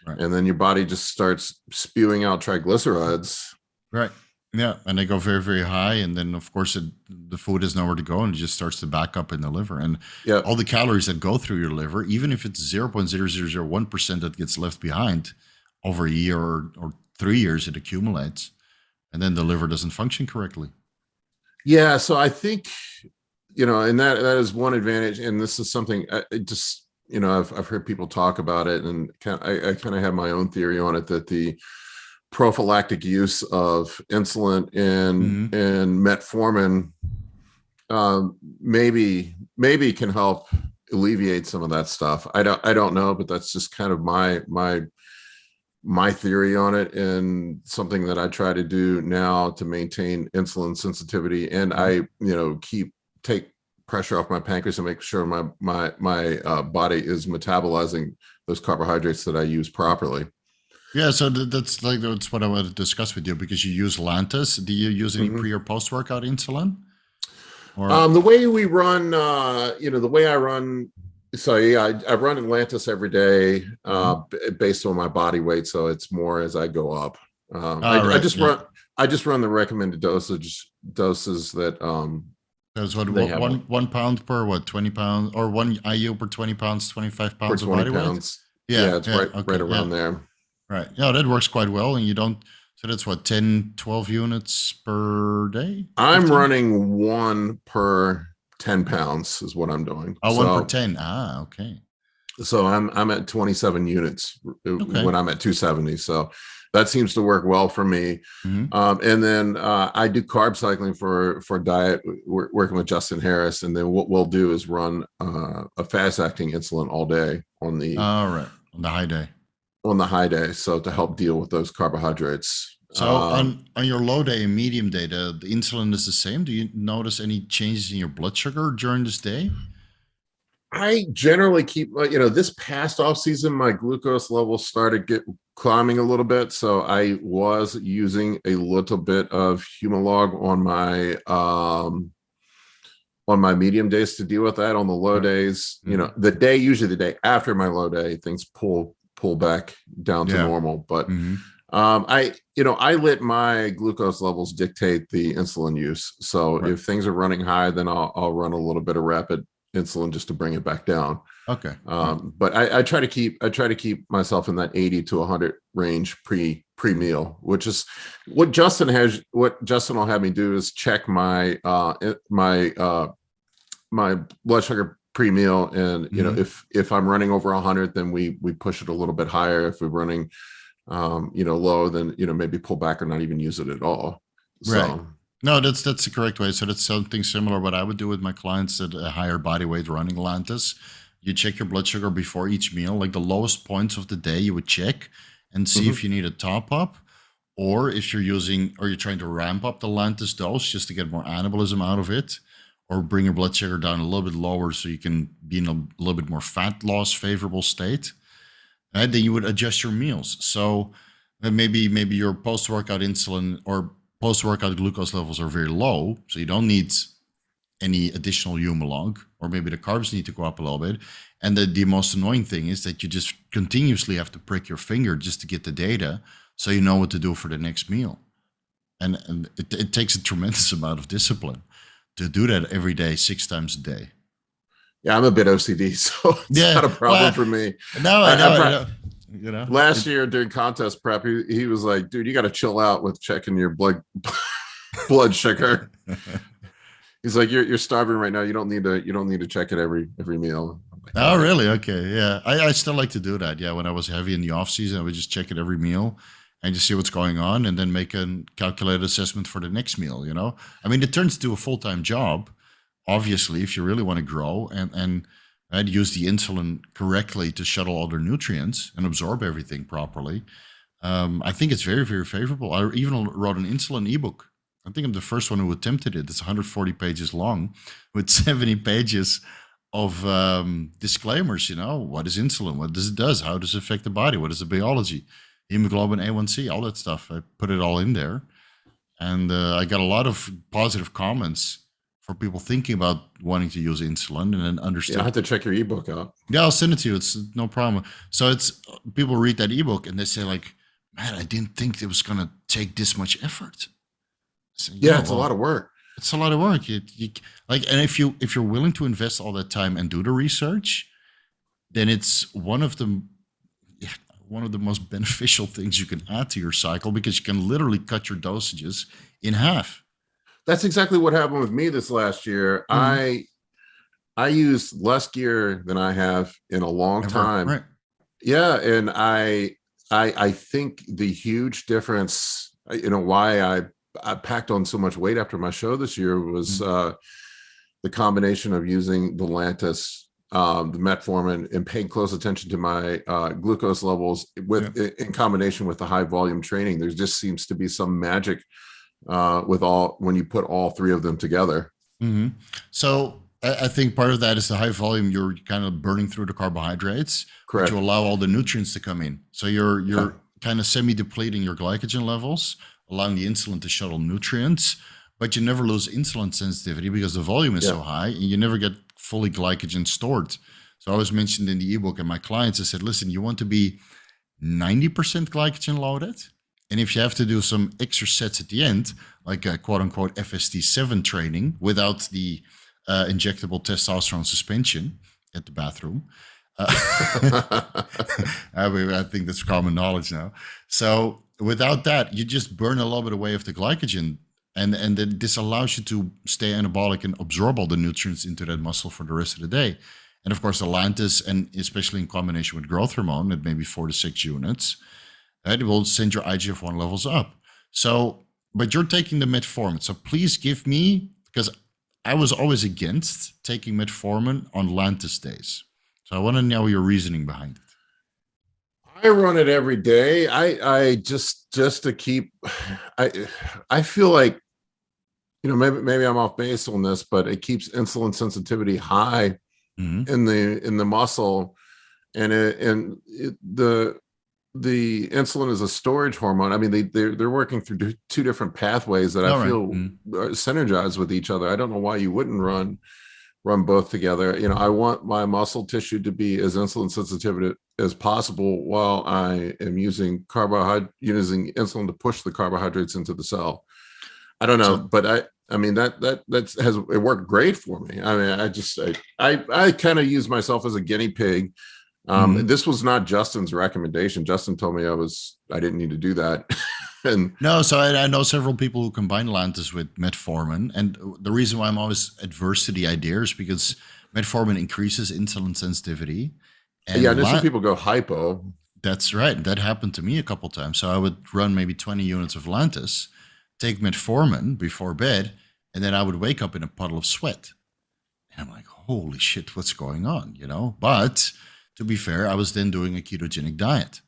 Right. And then your body just starts spewing out triglycerides. Right. Yeah, and they go very, very high, and then of course the food has nowhere to go, and it just starts to back up in the liver. And all the calories that go through your liver, even if it's 0.0001% that gets left behind over a year or 3 years, it accumulates, and then the liver doesn't function correctly. Yeah, so I think and that is one advantage, and this is something I've heard people talk about it, and I kind of have my own theory on it, that the prophylactic use of insulin and metformin maybe can help alleviate some of that stuff. I don't know, but that's just kind of my theory on it, and something that I try to do now to maintain insulin sensitivity. And I take pressure off my pancreas and make sure my body is metabolizing those carbohydrates that I use properly. Yeah, so that's what I want to discuss with you, because you use Lantus. Do you use any pre or post workout insulin? Or the way we run, the way I run. So yeah, I run Lantus every day, based on my body weight. So it's more as I go up. I just run the recommended doses that. That's what 1 pound per 20 pounds, or 1 IU per 20 pounds, 25 pounds of body weight. Yeah, it's right around there. Right. Yeah, that works quite well. And so that's what, 10, 12 units per day? 15? I'm running 1 per 10 pounds is what I'm doing. Oh, 1 per 10. Ah, okay. So I'm at 27 units when I'm at 270. So that seems to work well for me. And then I do carb cycling for diet, working with Justin Harris. And then what we'll do is run a fast acting insulin all day on the on the high day. On the high day, so to help deal with those carbohydrates. So on your low day and medium day, the insulin is the same. Do you notice any changes in your blood sugar during this day? I generally keep, this past off season, my glucose levels started climbing a little bit. So I was using a little bit of Humalog on my medium days to deal with that. On the low days, usually the day after my low day, things pull back down to normal. But I let my glucose levels dictate the insulin use. So if things are running high, then I'll run a little bit of rapid insulin just to bring it back down. Okay. But I try to keep myself in that 80 to 100 range pre-meal, which is what Justin will have me do, is check my my blood sugar pre-meal, and if I'm running over 100, then we push it a little bit higher. If we're running low, then maybe pull back or not even use it at all. So right. No, that's the correct way. So that's something similar. What I would do with my clients at a higher body weight running Lantus, you check your blood sugar before each meal, like the lowest points of the day you would check and see Hmm. if you need a top up, or if you're using or you're trying to ramp up the Lantus dose just to get more anabolism out of it, or bring your blood sugar down a little bit lower so you can be in a little bit more fat loss favorable state. Right? Then you would adjust your meals. So maybe your post workout insulin or post workout glucose levels are very low, so you don't need any additional Humalog, or maybe the carbs need to go up a little bit. And the most annoying thing is that you just continuously have to prick your finger just to get the data, so you know what to do for the next meal. And it takes a tremendous amount of discipline to do that every day, 6 times a day. Yeah, I'm a bit OCD, so it's Yeah, not a problem well, for me. no, I know, I know. You know, Last year during contest prep, he was like, "Dude, you got to chill out with checking your blood sugar." He's like, "You're starving right now. You don't need to check it every meal." I'm like, Oh, all right. really? Okay. Yeah. I still like to do that. Yeah. When I was heavy in the off season, I would just check it every meal and just see what's going on and then make a calculated assessment for the next meal, you know? I mean, it turns into a full-time job, obviously, if you really want to grow and right, use the insulin correctly to shuttle all their nutrients and absorb everything properly. I think it's very, very favorable. I even wrote an insulin ebook. I think I'm the first one who attempted it. It's 140 pages long with 70 pages of disclaimers. You know, what is insulin? What does it does? How does it affect the body? What is the biology? Hemoglobin A1C, all that stuff. I put it all in there, and I got a lot of positive comments for people thinking about wanting to use insulin and then Yeah, I understood. have to check your ebook out. Yeah, I'll send it to you. It's no problem. So it's people read that ebook and they say like, "Man, I didn't think it was gonna take this much effort." So, Yeah, yeah, it's a lot well, of work. it's a lot of work. You like, and if you're willing to invest all that time and do the research, then it's one of the most beneficial things you can add to your cycle, because you can literally cut your dosages in half. That's exactly what happened with me this last year. Mhm. I used less gear than I have in a long Ever, time. right? Yeah, and I think the huge difference, why I packed on so much weight after my show this year was Mhm. the combination of using the Lantus, the Metformin, and paying close attention to my glucose levels Yeah. in combination with the high volume training. There just seems to be some magic when you put all three of them together. hmm So I think part of that is the high volume. You're kind of burning through the carbohydrates, but you Correct. allow all the nutrients to come in. So you're Yeah. you're kind of semi-depleting your glycogen levels, allowing the insulin to shuttle nutrients, but you never lose insulin sensitivity because the volume is Yeah. so high, and you never get fully glycogen stored. So I was mentioned in the ebook, and my clients, I said, listen, you want to be 90% glycogen loaded. And if you have to do some extra sets at the end, like a quote unquote FST7 training without the injectable testosterone suspension at the bathroom, I think that's common knowledge now. So without that, you just burn a little bit away of the glycogen. And then this allows you to stay anabolic and absorb all the nutrients into that muscle for the rest of the day. And of course, the Lantus, and especially in combination with growth hormone at maybe 4 to 6 units, it will send your IGF-1 levels up. So, but you're taking the metformin. So please give me, because I was always against taking metformin on Lantus days. So I want to know your reasoning behind it. I run it every day. I just to keep. I I feel like maybe I'm off base on this, but it keeps insulin sensitivity high Mm-hmm. in the muscle, and the insulin is a storage hormone. I mean, they're working through two different pathways that I All right. feel Mm-hmm. are synergized with each other. I don't know why you wouldn't run both together. I want my muscle tissue to be as insulin sensitive as possible while I am using using insulin to push the carbohydrates into the cell. I don't know, So, but I mean that has it worked great for me. I mean, I kind of use myself as a guinea pig. mhm. This was not Justin's recommendation. Justin told me I didn't need to do that. And No, so I know several people who combine Lantus with metformin. And the reason why I'm always adverse to the idea is because metformin increases insulin sensitivity. yeah, And I know some people go hypo. that's right. That happened to me a couple times. So I would run maybe 20 units of Lantus. take metformin before bed, and then I would wake up in a puddle of sweat. And I'm like, holy shit, what's going on? But to be fair, I was then doing a ketogenic diet.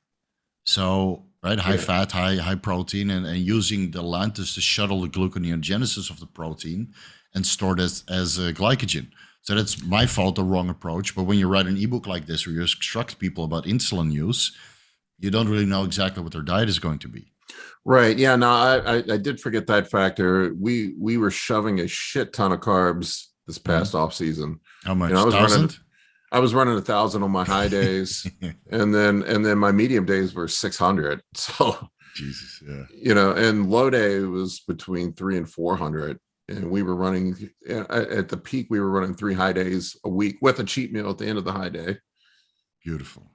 So, right, high fat, high protein, and using the Lantus to shuttle the gluconeogenesis of the protein and store it as glycogen. So that's my fault, the wrong approach. But when you write an ebook like this where you instruct people about insulin use, you don't really know exactly what their diet is going to be. Right. Yeah. No, I did forget that factor. We were shoving a shit ton of carbs this past off season. How much? I was running 1,000 on my high days, and then my medium days were 600. So Jesus, yeah. And low day was between 300 and 400. And we were running at the peak, we were running 3 high days a week with a cheat meal at the end of the high day. Beautiful.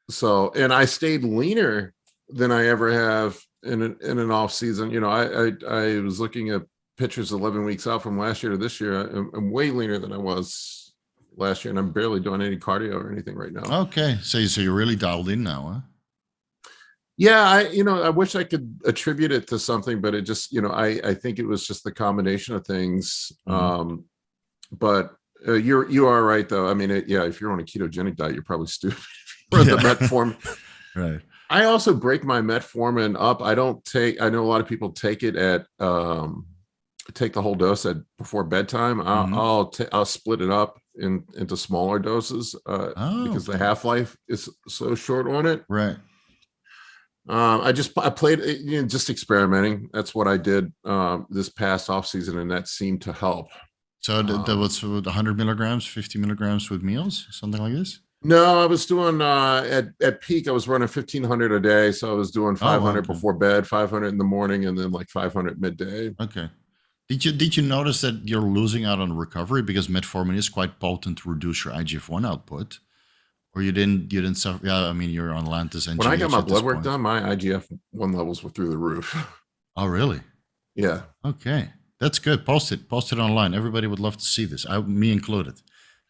So, and I stayed leaner than I ever have in an off season. I was looking at pictures 11 weeks out from last year to this year. I'm way leaner than I was last year, and I'm barely doing any cardio or anything right now. Okay. So you're really dialed in now, huh? Yeah, I wish I could attribute it to something, but it just, I think it was just the combination of things. But you are right though. I mean, if you're on a ketogenic diet, you're probably stupid for the metformin. Right. I also break my metformin up. I know a lot of people take it take the whole dose before bedtime. I'll split it up into smaller doses because the half-life is so short on it. Right. I played, just experimenting. That's what I did this past off season, and that seemed to help. So that was 100 milligrams, 50 milligrams with meals, something like this? No, I was doing at peak, I was running 1,500 a day. So I was doing 500 before bed, 500 in the morning, and then like 500 midday. Okay. Did you notice that you're losing out on recovery because metformin is quite potent to reduce your IGF-1 output? Or you didn't suffer? Yeah, I mean, you're on Lantus and when I got my blood work done, my IGF-1 levels were through the roof. Oh, really? Yeah. Okay, that's good. Post it online. Everybody would love to see this. Me included,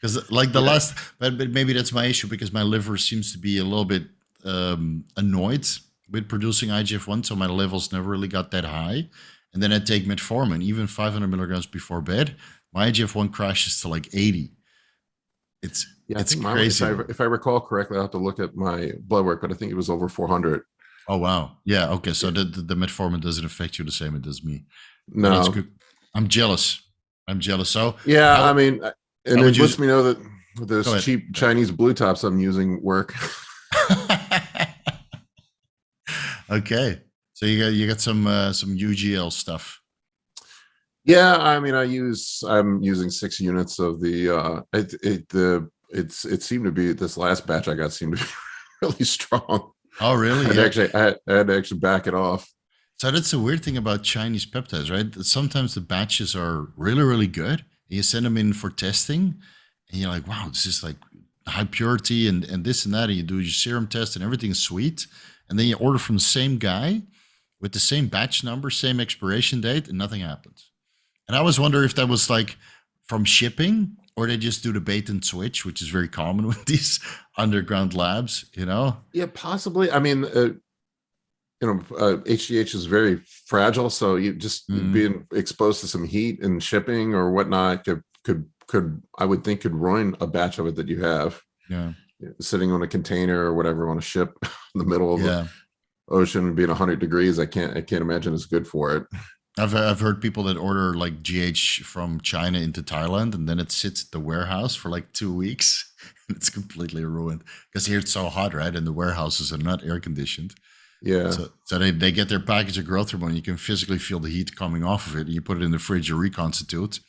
because like but maybe that's my issue because my liver seems to be a little bit annoyed with producing IGF-1, so my levels never really got that high. And then I take metformin, even 500 milligrams before bed, my IGF-1 crashes to like 80. It's crazy. If I recall correctly, I'll have to look at my blood work, but I think it was over 400. Oh, wow. Yeah. Okay. So the metformin doesn't affect you the same it does me. No. That's good. I'm jealous. So yeah, I mean, and it lets me know that those cheap Chinese blue tops I'm using work. Okay. So you got some UGL stuff. Yeah, I mean, I'm using 6 units of the it seemed to be, this last batch I got seemed to be really strong. Oh, really? I had to actually back it off. So that's the weird thing about Chinese peptides, right? Sometimes the batches are really, really good. You send them in for testing and you're like, wow, this is like high purity and this and that. And you do your serum test and everything's sweet. And then you order from the same guy with the same batch number, same expiration date, and nothing happens. And I always wonder if that was like from shipping or they just do the bait and switch, which is very common with these underground labs, Yeah, possibly. I mean, HGH is very fragile. So you just being exposed to some heat and shipping or whatnot could I would think could ruin a batch of it that you have. Yeah. Sitting on a container or whatever on a ship in the middle of the ocean being 100 degrees. I can't imagine it's good for it. I've heard people that order like GH from China into Thailand and then it sits at the warehouse for like 2 weeks. It's completely ruined because here it's so hot, right? And the warehouses are not air conditioned. Yeah. So they get their package of growth hormone. You can physically feel the heat coming off of it. And you put it in the fridge, you reconstitute,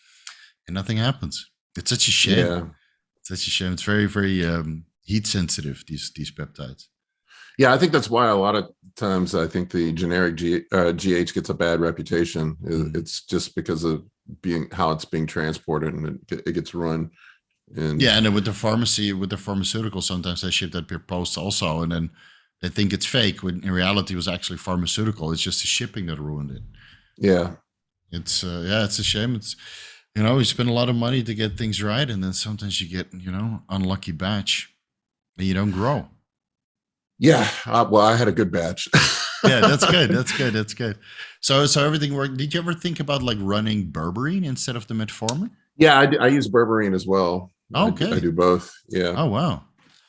and nothing happens. It's such a shame. Yeah. It's such a shame. It's very, very heat sensitive, these peptides. Yeah, I think that's why a lot of times I think the generic GH gets a bad reputation. It's just because of how it's being transported and it gets run. And then with the pharmaceutical, sometimes they ship that per post also, and then they think it's fake when in reality it was actually pharmaceutical. It's just the shipping that ruined it. Yeah, it's a shame. It's you spend a lot of money to get things right, and then sometimes you get unlucky batch, and you don't grow. Yeah. Well, I had a good batch. Yeah, that's good. That's good. That's good. So everything worked. Did you ever think about like running berberine instead of the metformin? Yeah, I use berberine as well. I Okay. do both. Yeah. Oh wow.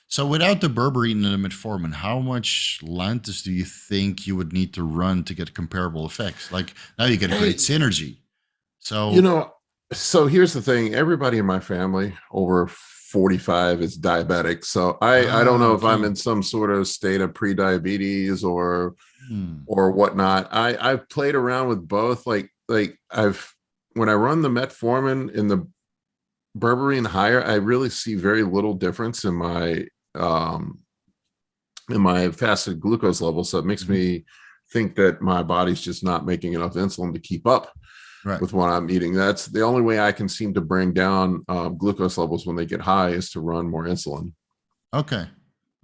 So without the berberine and the metformin, how much Lantus do you think you would need to run to get comparable effects? Like now you get a great Hey, synergy. you So know, so here's the thing. Everybody in my family over 45 is diabetic. So I don't know if I'm okay. in some sort of state of pre-diabetes Hmm. or whatnot. I've played around with both. Like I've when I run the metformin in the berberine higher, I really see very little difference um in my fasted glucose level. So it makes Mhm. me think that my body's just not making enough insulin to keep up Right. with what I'm eating. That's the only way I can seem to bring down glucose levels when they get high is to run more insulin. Okay.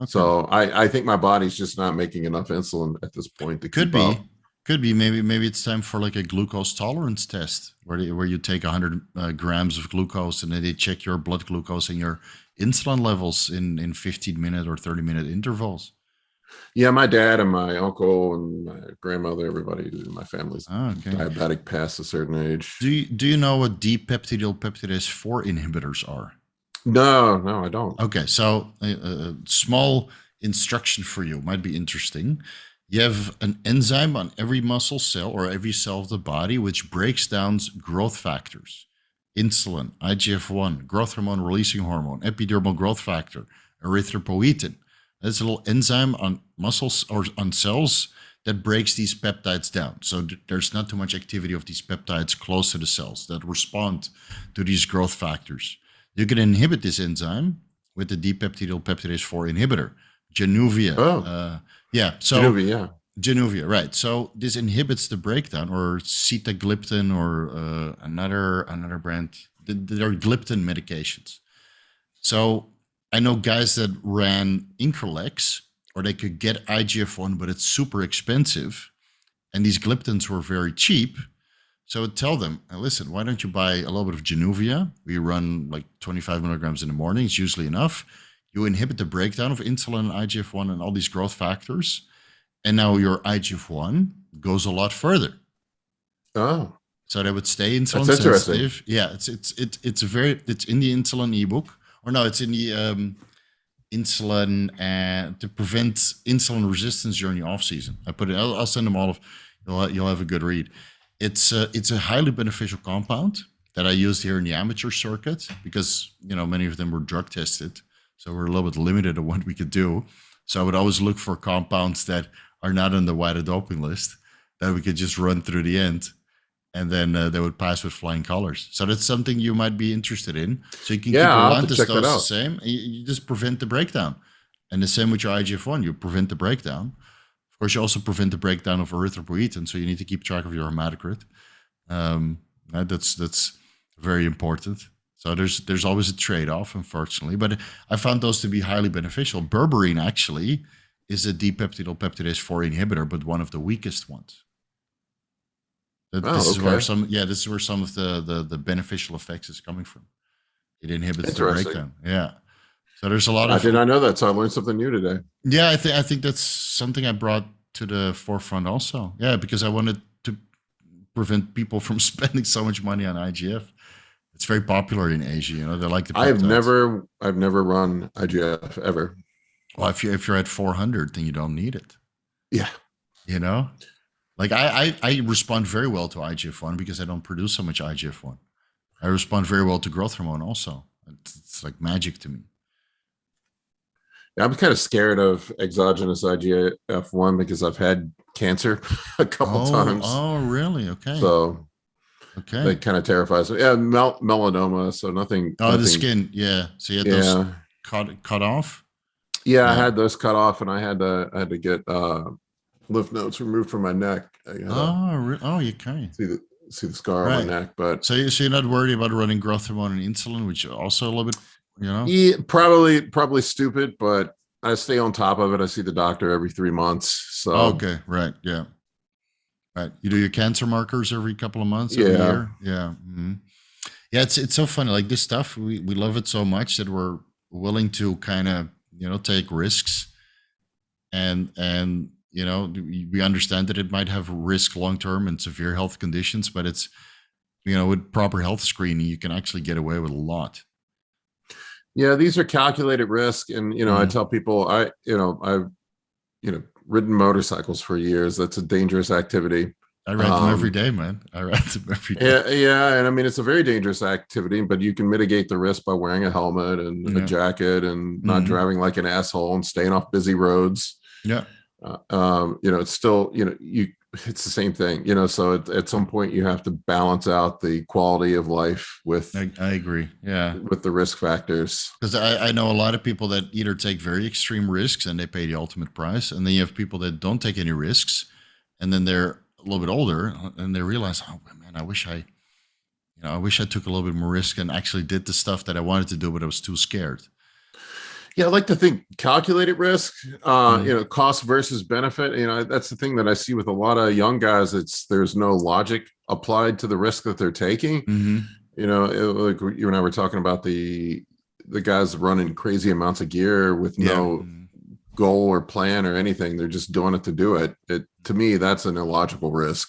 Okay. So I think my body's just not making enough insulin at this point to Could keep up. be. Could be. Maybe it's time for like a glucose tolerance test where you take 100 grams of glucose and then they check your blood glucose and your insulin levels in 15-minute or 30-minute intervals. Yeah, my dad and my uncle and my grandmother, everybody in my family's Okay. diabetic past a certain age. Do you know what dipeptidyl peptidase 4 inhibitors are? No, I don't. Okay, so a small instruction for you might be interesting. You have an enzyme on every muscle cell or every cell of the body which breaks down growth factors. Insulin, IGF-1, growth hormone releasing hormone, epidermal growth factor, erythropoietin. That's a little enzyme on muscles or on cells that breaks these peptides down. So there's not too much activity of these peptides close to the cells that respond to these growth factors. You can inhibit this enzyme with the dipeptidyl peptidase 4 inhibitor, Januvia. Oh, Yeah, so Januvia, yeah. Januvia, right. So this inhibits the breakdown, or sitagliptin, or another brand. There are gliptin medications. So I know guys that ran Increlex, or they could get IGF-1, but it's super expensive. And these gliptins were very cheap. So I would tell them, listen, why don't you buy a little bit of Januvia? We run like 25 milligrams in the morning. It's usually enough. You inhibit the breakdown of insulin, IGF-1, and all these growth factors. And now your IGF-1 goes a lot further. Oh, So they would stay that's insulin interesting. sensitive. Yeah, it's in the insulin ebook, or no, it's in the insulin to prevent insulin resistance during the off season. I put it. I'll send them all. You'll have a good read. It's a highly beneficial compound that I used here in the amateur circuit because many of them were drug tested, so we're a little bit limited on what we could do. So I would always look for compounds that are not on the wider doping list that we could just run through the end, and then they would pass with flying colors. So that's something you might be interested in. So you can keep Yeah, your I'll have to Lantus check that dose the out. same. And you just prevent the breakdown. And the same with your IGF-1, you prevent the breakdown. Of course, you also prevent the breakdown of erythropoietin, so you need to keep track of your hematocrit. That's very important. So there's always a trade-off, unfortunately. But I found those to be highly beneficial. Berberine actually is a dipeptidyl peptidase 4 inhibitor, but one of the weakest ones. This Oh, is where okay. some of the beneficial effects is coming from. It inhibits the Interesting. breakdown. Yeah. So there's a lot I of did not know that, so I learned something new today. yeah. I think that's something I brought to the forefront also. Yeah, because I wanted to prevent people from spending so much money on IGF. It's very popular in Asia. They like the peptides. I've never run IGF ever. Well, if you're at 400, then you don't need it. Yeah. You know, like I respond very well to IGF-1 because I don't produce so much IGF-1. I respond very well to growth hormone also. It's like magic to me. I'm kind of scared of exogenous IGF-1 because I've had cancer a couple times. Oh, really? Okay. So Okay. that kind of terrifies me. Yeah, melanoma. So nothing, Oh, the nothing. skin. Yeah. So you had those Yeah. cut off. Yeah, I Yeah. had those cut off and I had to get lymph nodes removed from my neck. I had to Oh, you can. see the scar on my Right. neck, but So you're not worried about running growth hormone and insulin, which are also a little bit. yeah, probably stupid, but I stay on top of it. I see the doctor every 3 months. So Okay. Right. Yeah. Right. You do your cancer markers every couple of months, every yeah. year. Yeah. Yeah. It's so funny. Like this stuff, we love it so much that we're willing to kind of take risks. and we understand that it might have risk long term and severe health conditions, but it's with proper health screening, you can actually get away with a lot. Yeah, these are calculated risk, and I tell people, I've ridden motorcycles for years. That's a dangerous activity. I ride them every day, man. I ride them every day. Yeah, and I mean, it's a very dangerous activity, but you can mitigate the risk by wearing a helmet and a jacket and not driving like an asshole and staying off busy roads. Yeah. It's still, it's the same thing, so at some point you have to balance out the quality of life with, I agree. Yeah. With the risk factors. Because I know a lot of people that either take very extreme risks and they pay the ultimate price. And then you have people that don't take any risks. And then they're a little bit older and they realize, oh man, I wish I took a little bit more risk and actually did the stuff that I wanted to do, but I was too scared. Yeah, I like to think calculated risk, cost versus benefit. That's the thing that I see with a lot of young guys. There's no logic applied to the risk that they're taking. Like you and I were talking about the guys running crazy amounts of gear with no goal or plan or anything. They're just doing it to do it. To me, that's an illogical risk.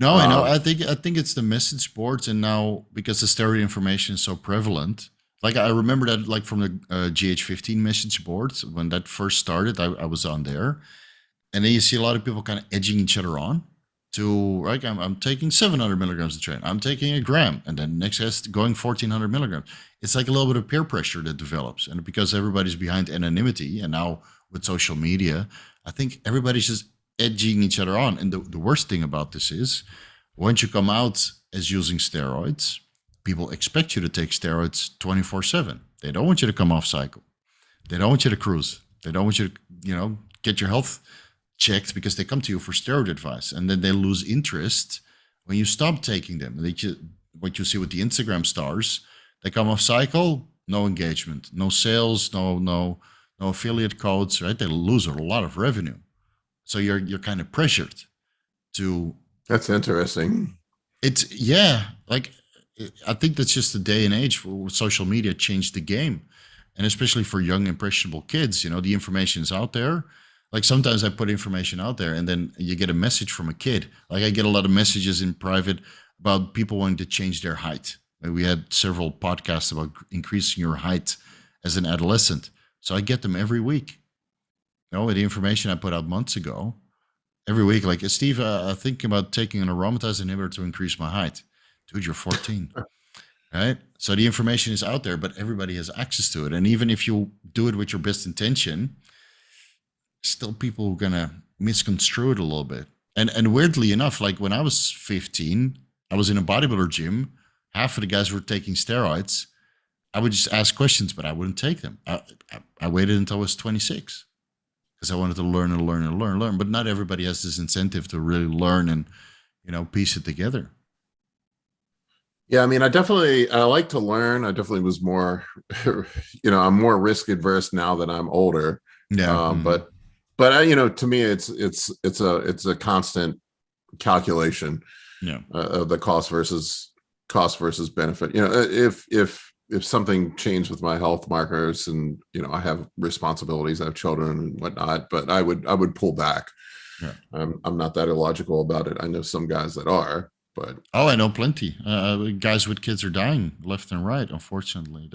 No, I know. I think it's the message boards, and now because the steroid information is so prevalent. Like I remember that, like from the GH15 message boards when that first started, I was on there, and then you see a lot of people kind of edging each other on to, like, I'm taking 700 milligrams of train, I'm taking a gram, and then next guy's going 1400 milligrams. It's like a little bit of peer pressure that develops, and because everybody's behind anonymity, and now with social media, I think everybody's just edging each other on. And the worst thing about this is, once you come out as using steroids, people expect you to take steroids 24/7. They don't want you to come off cycle. They don't want you to cruise. They don't want you to, get your health checked because they come to you for steroid advice. And then they lose interest when you stop taking them. What you see with the Instagram stars, they come off cycle, no engagement, no sales, no affiliate codes, right? They lose a lot of revenue. So you're kind of pressured to. That's interesting. I think that's just the day and age where social media changed the game. And especially for young, impressionable kids, the information is out there. Like sometimes I put information out there and then you get a message from a kid. Like I get a lot of messages in private about people wanting to change their height. We had several podcasts about increasing your height as an adolescent. So I get them every week. The information I put out months ago, every week, like, Steve, I'm thinking about taking an aromatase inhibitor to increase my height. Dude, you're 14, right? So the information is out there, but everybody has access to it. And even if you do it with your best intention, still people are going to misconstrue it a little bit. And weirdly enough, like when I was 15, I was in a bodybuilder gym. Half of the guys were taking steroids. I would just ask questions, but I wouldn't take them. I waited until I was 26 because I wanted to learn. But not everybody has this incentive to really learn and, piece it together. Yeah, I mean, I like to learn. I definitely was more, I'm more risk adverse now that I'm older. Yeah. But to me, it's a constant calculation. Yeah. Of the cost versus benefit. If something changed with my health markers and, I have responsibilities, I have children and whatnot, but I would pull back. Yeah. I'm not that illogical about it. I know some guys that are. But I know plenty. Guys with kids are dying left and right, unfortunately.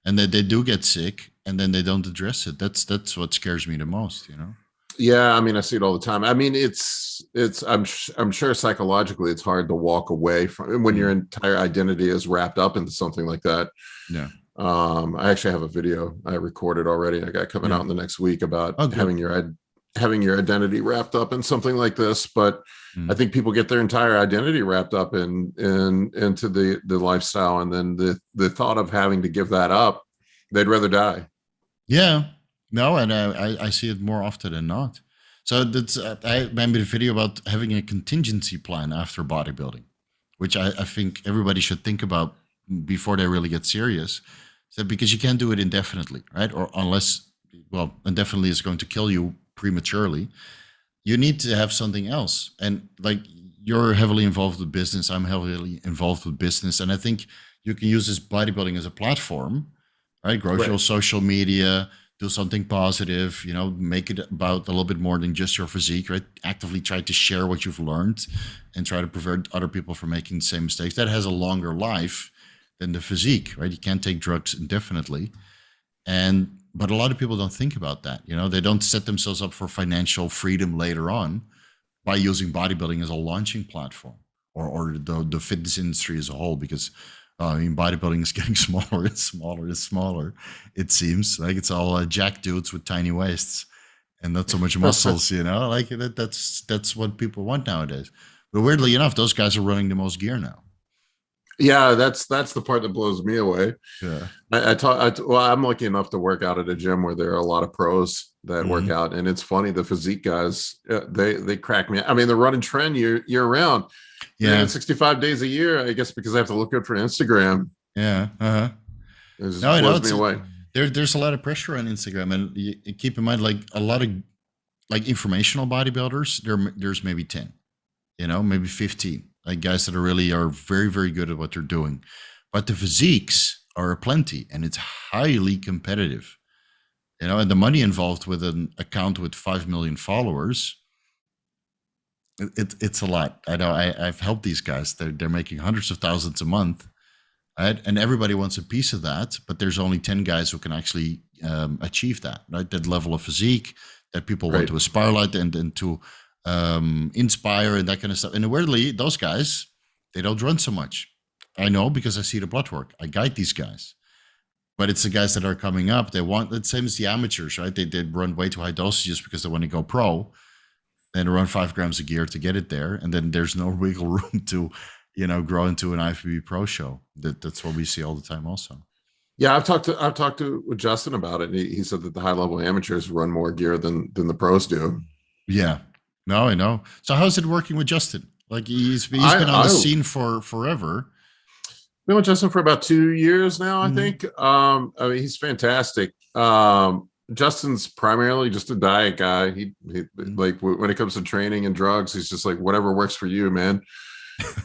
And they do get sick, and then they don't address it. That's what scares me the most, Yeah, I mean, I see it all the time. I mean, I'm sure psychologically it's hard to walk away from when your entire identity is wrapped up into something like that. Yeah. I actually have a video I recorded already. I got coming out in the next week about having your identity wrapped up in something like this. But I think people get their entire identity wrapped up into the lifestyle, and then the thought of having to give that up, they'd rather die. Yeah, no, and I see it more often than not. So that's I made a video about having a contingency plan after bodybuilding, which I think everybody should think about before they really get serious. So because you can't do it indefinitely, right? Or unless, indefinitely is going to kill you prematurely. You need to have something else. And like, you're heavily involved with business, I'm heavily involved with business. And I think you can use this bodybuilding as a platform, right? Grow your social media, do something positive, make it about a little bit more than just your physique, right? Actively try to share what you've learned and try to prevent other people from making the same mistakes. That has a longer life than the physique, right? You can't take drugs indefinitely. But a lot of people don't think about that. They don't set themselves up for financial freedom later on by using bodybuilding as a launching platform or the fitness industry as a whole, because bodybuilding is getting smaller and smaller and smaller. It seems like it's all jack dudes with tiny waists and not so much muscles, like that's what people want nowadays. But weirdly enough, those guys are running the most gear now. Yeah, that's the part that blows me away. Yeah. I'm lucky enough to work out at a gym where there are a lot of pros that work out, and it's funny, the physique guys, they crack me. I mean, they're running trend year round. Yeah, 65 days a year, I guess, because I have to look good for Instagram. Yeah. It just blows me away. There's a lot of pressure on Instagram, and you keep in mind, like a lot of like informational bodybuilders, there's maybe 10, maybe 15. Like guys that are very, very good at what they're doing. But the physiques are plenty, and it's highly competitive. And the money involved with an account with 5 million followers, it's a lot. I know I've helped these guys. They're making hundreds of thousands a month, right? And everybody wants a piece of that, but there's only 10 guys who can actually achieve that, right? That level of physique that people want to aspire like and to inspire and that kind of stuff. And weirdly, those guys, they don't run so much. I know because I see the blood work. I guide these guys. But it's the guys that are coming up. They want the same as the amateurs, right? They run way too high dosages because they want to go pro. Then run 5 grams of gear to get it there. And then there's no wiggle room to, grow into an IFBB pro show. That's what we see all the time also. Yeah, I've talked to Justin about it. He said that the high level amateurs run more gear than the pros do. Yeah. No, I know. So how's it working with Justin? Like he's been on the scene for forever. Been with Justin for about 2 years now, I think. I mean, he's fantastic. Justin's primarily just a diet guy. He like when it comes to training and drugs, he's just like, whatever works for you, man.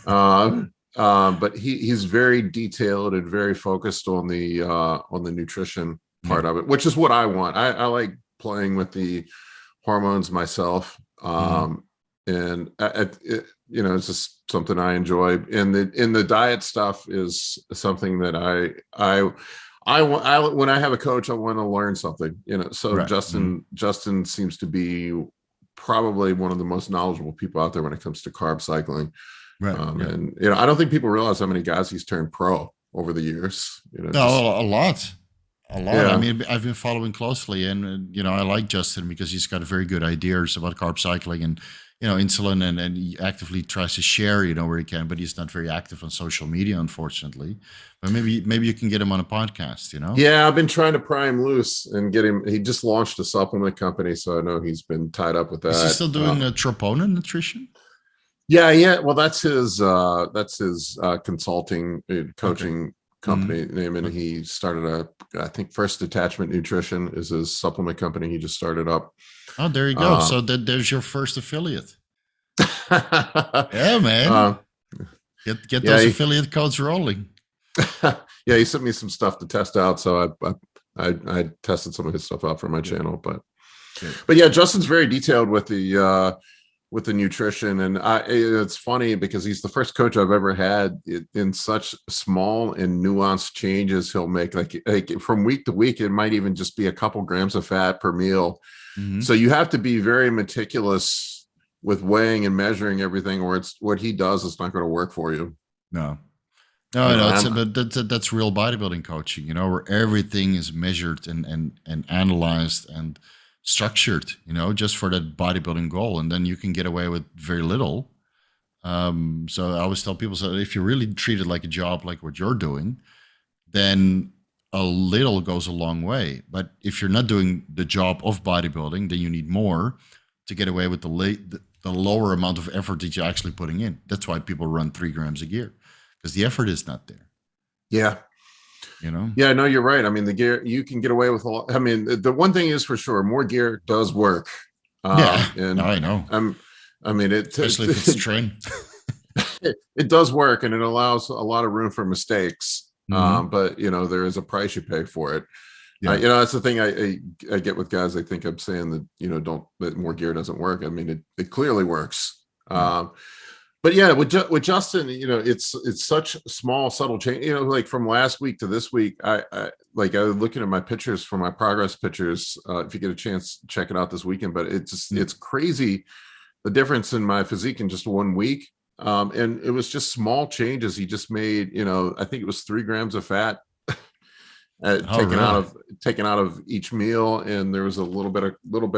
But he's very detailed and very focused on the nutrition part of it, which is what I want. I like playing with the hormones myself. And it's just something I enjoy. And the diet stuff is something that I when I have a coach, I want to learn something, so right. Justin seems to be probably one of the most knowledgeable people out there when it comes to carb cycling. Right. And, I don't think people realize how many guys he's turned pro over the years. A lot. Yeah. I mean, I've been following closely, and I like Justin because he's got very good ideas about carb cycling and insulin, and he actively tries to share where he can, but he's not very active on social media, unfortunately. But maybe you can get him on a podcast. Yeah, I've been trying to pry him loose and get him. He just launched a supplement company, so I know he's been tied up with that. Is he still doing Troponin nutrition? Yeah. Well, that's his consulting coaching company name, and he started I think First Attachment Nutrition is his supplement company he just started up. Oh, there you go. So there's your first affiliate. Yeah, man. Get those affiliate codes rolling. Yeah, he sent me some stuff to test out, so I tested some of his stuff out for my channel, but yeah, Justin's very detailed with the nutrition, and it's funny because he's the first coach I've ever had in such small and nuanced changes he'll make, like from week to week. It might even just be a couple grams of fat per meal. Mm-hmm. So you have to be very meticulous with weighing and measuring everything, or it's what he does is not going to work for you. No, that's real bodybuilding coaching, where everything is measured and analyzed and structured, just for that bodybuilding goal, and then you can get away with very little. So I always tell people, so if you really treat it like a job, like what you're doing, then a little goes a long way. But if you're not doing the job of bodybuilding, then you need more to get away with the lower amount of effort that you're actually putting in. That's why people run 3 grams a gear, because the effort is not there. Yeah. Yeah, no, you're right. I mean, the gear, you can get away with a lot. I mean, the one thing is for sure, more gear does work. And no, I know. Especially if it's trained. It does work, and it allows a lot of room for mistakes. But there is a price you pay for it. Yeah. That's the thing I get with guys. I think I'm saying that, that more gear doesn't work. I mean, it clearly works. Yeah. But yeah, with Justin, it's such small, subtle change. Like from last week to this week, I was looking at my pictures for my progress pictures. If you get a chance, check it out this weekend. But it's crazy the difference in my physique in just 1 week. And it was just small changes. He just made, I think it was 3 grams of fat taken out of each meal, and there was a little bit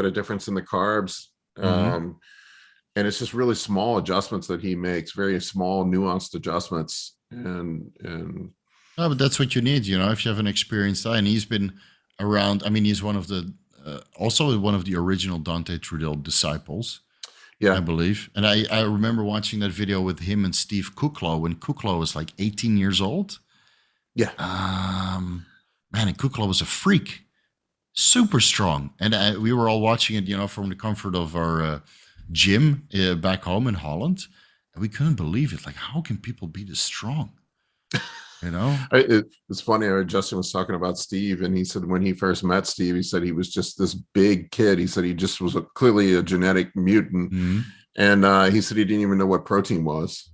of difference in the carbs. And it's just really small adjustments that he makes, very small, nuanced adjustments. And no, but that's what you need, if you have an experienced guy, and he's been around. I mean, he's one of the also one of the original Dante Trudel disciples. Yeah, I believe. And I remember watching that video with him and Steve Kuklo when Kuklo was like 18 years old. Yeah. Man, and Kuklo was a freak, super strong. And we were all watching it, from the comfort of our gym back home in Holland. And we couldn't believe it. Like, how can people be this strong? It's funny. Justin was talking about Steve, and he said when he first met Steve, he said he was just this big kid. He said he just was clearly a genetic mutant. And he said he didn't even know what protein was.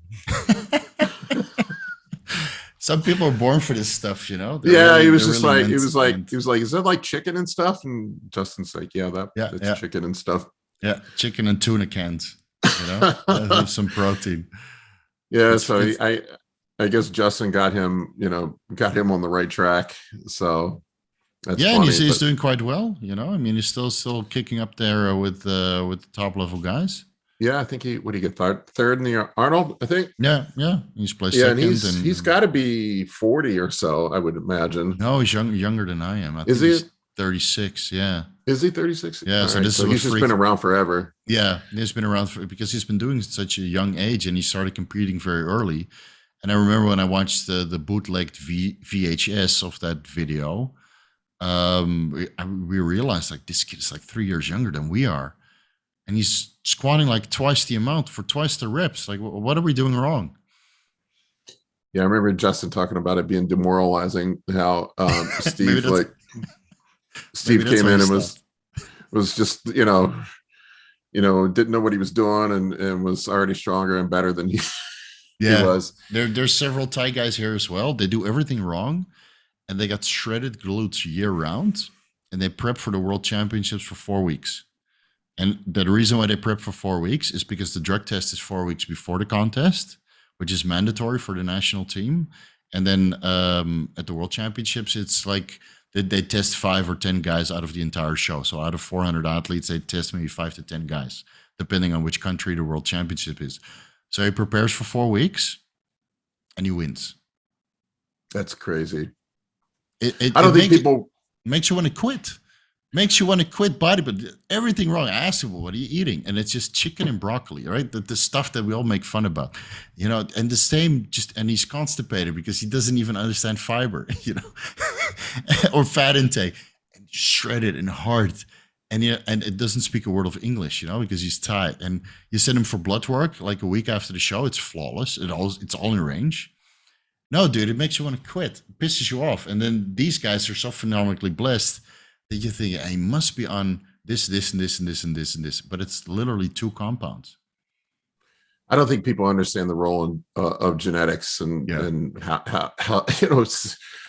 Some people are born for this stuff, Yeah, really, he was just really he was like, is that like chicken and stuff? And Justin's like, that's chicken and stuff. Yeah, chicken and tuna cans. Have some protein. Yeah, I guess Justin got him on the right track. So that's funny, and he's doing quite well. I mean, he's still kicking up there with the top level guys. Yeah, I think he get third in the Arnold, I think. Yeah, he's placed second. And he's got to be 40 or so, I would imagine. No, he's younger than I am. Is he? He's 36. Yeah. Is he 36? Yeah. So he's just been around forever. Yeah, he's been around because he's been doing such a young age, and he started competing very early. And I remember when I watched the bootlegged VHS of that video, we realized like this kid is like 3 years younger than we are. And he's squatting like twice the amount for twice the reps. Like, what are we doing wrong? Yeah, I remember Justin talking about it being demoralizing. How Steve Steve came in and was just didn't know what he was doing and was already stronger and better than he was. There's several Thai guys here as well. They do everything wrong, and they got shredded glutes year round, and they prep for the World Championships for 4 weeks. And the reason why they prep for 4 weeks is because the drug test is 4 weeks before the contest, which is mandatory for the national team. And then at the World Championships, it's like they test 5 or 10 guys out of the entire show. So out of 400 athletes, they test maybe 5 to 10 guys, depending on which country the World Championship is. So he prepares for 4 weeks, and he wins. That's crazy. I don't think people makes you want to quit. Makes you want to quit bodybuilding. Everything wrong. I asked him, what are you eating? And it's just chicken and broccoli, right? The stuff that we all make fun about, and the same and he's constipated because he doesn't even understand fiber, or fat intake, and shredded and hard. And and it doesn't speak a word of English, because he's Thai. And you send him for blood work like a week after the show. It's flawless. It's all in range. No, dude, it makes you want to quit. It pisses you off. And then these guys are so phenomenally blessed that you think, he must be on this, and this, and this, and this, and this. But it's literally 2 compounds. I don't think people understand the role of genetics and how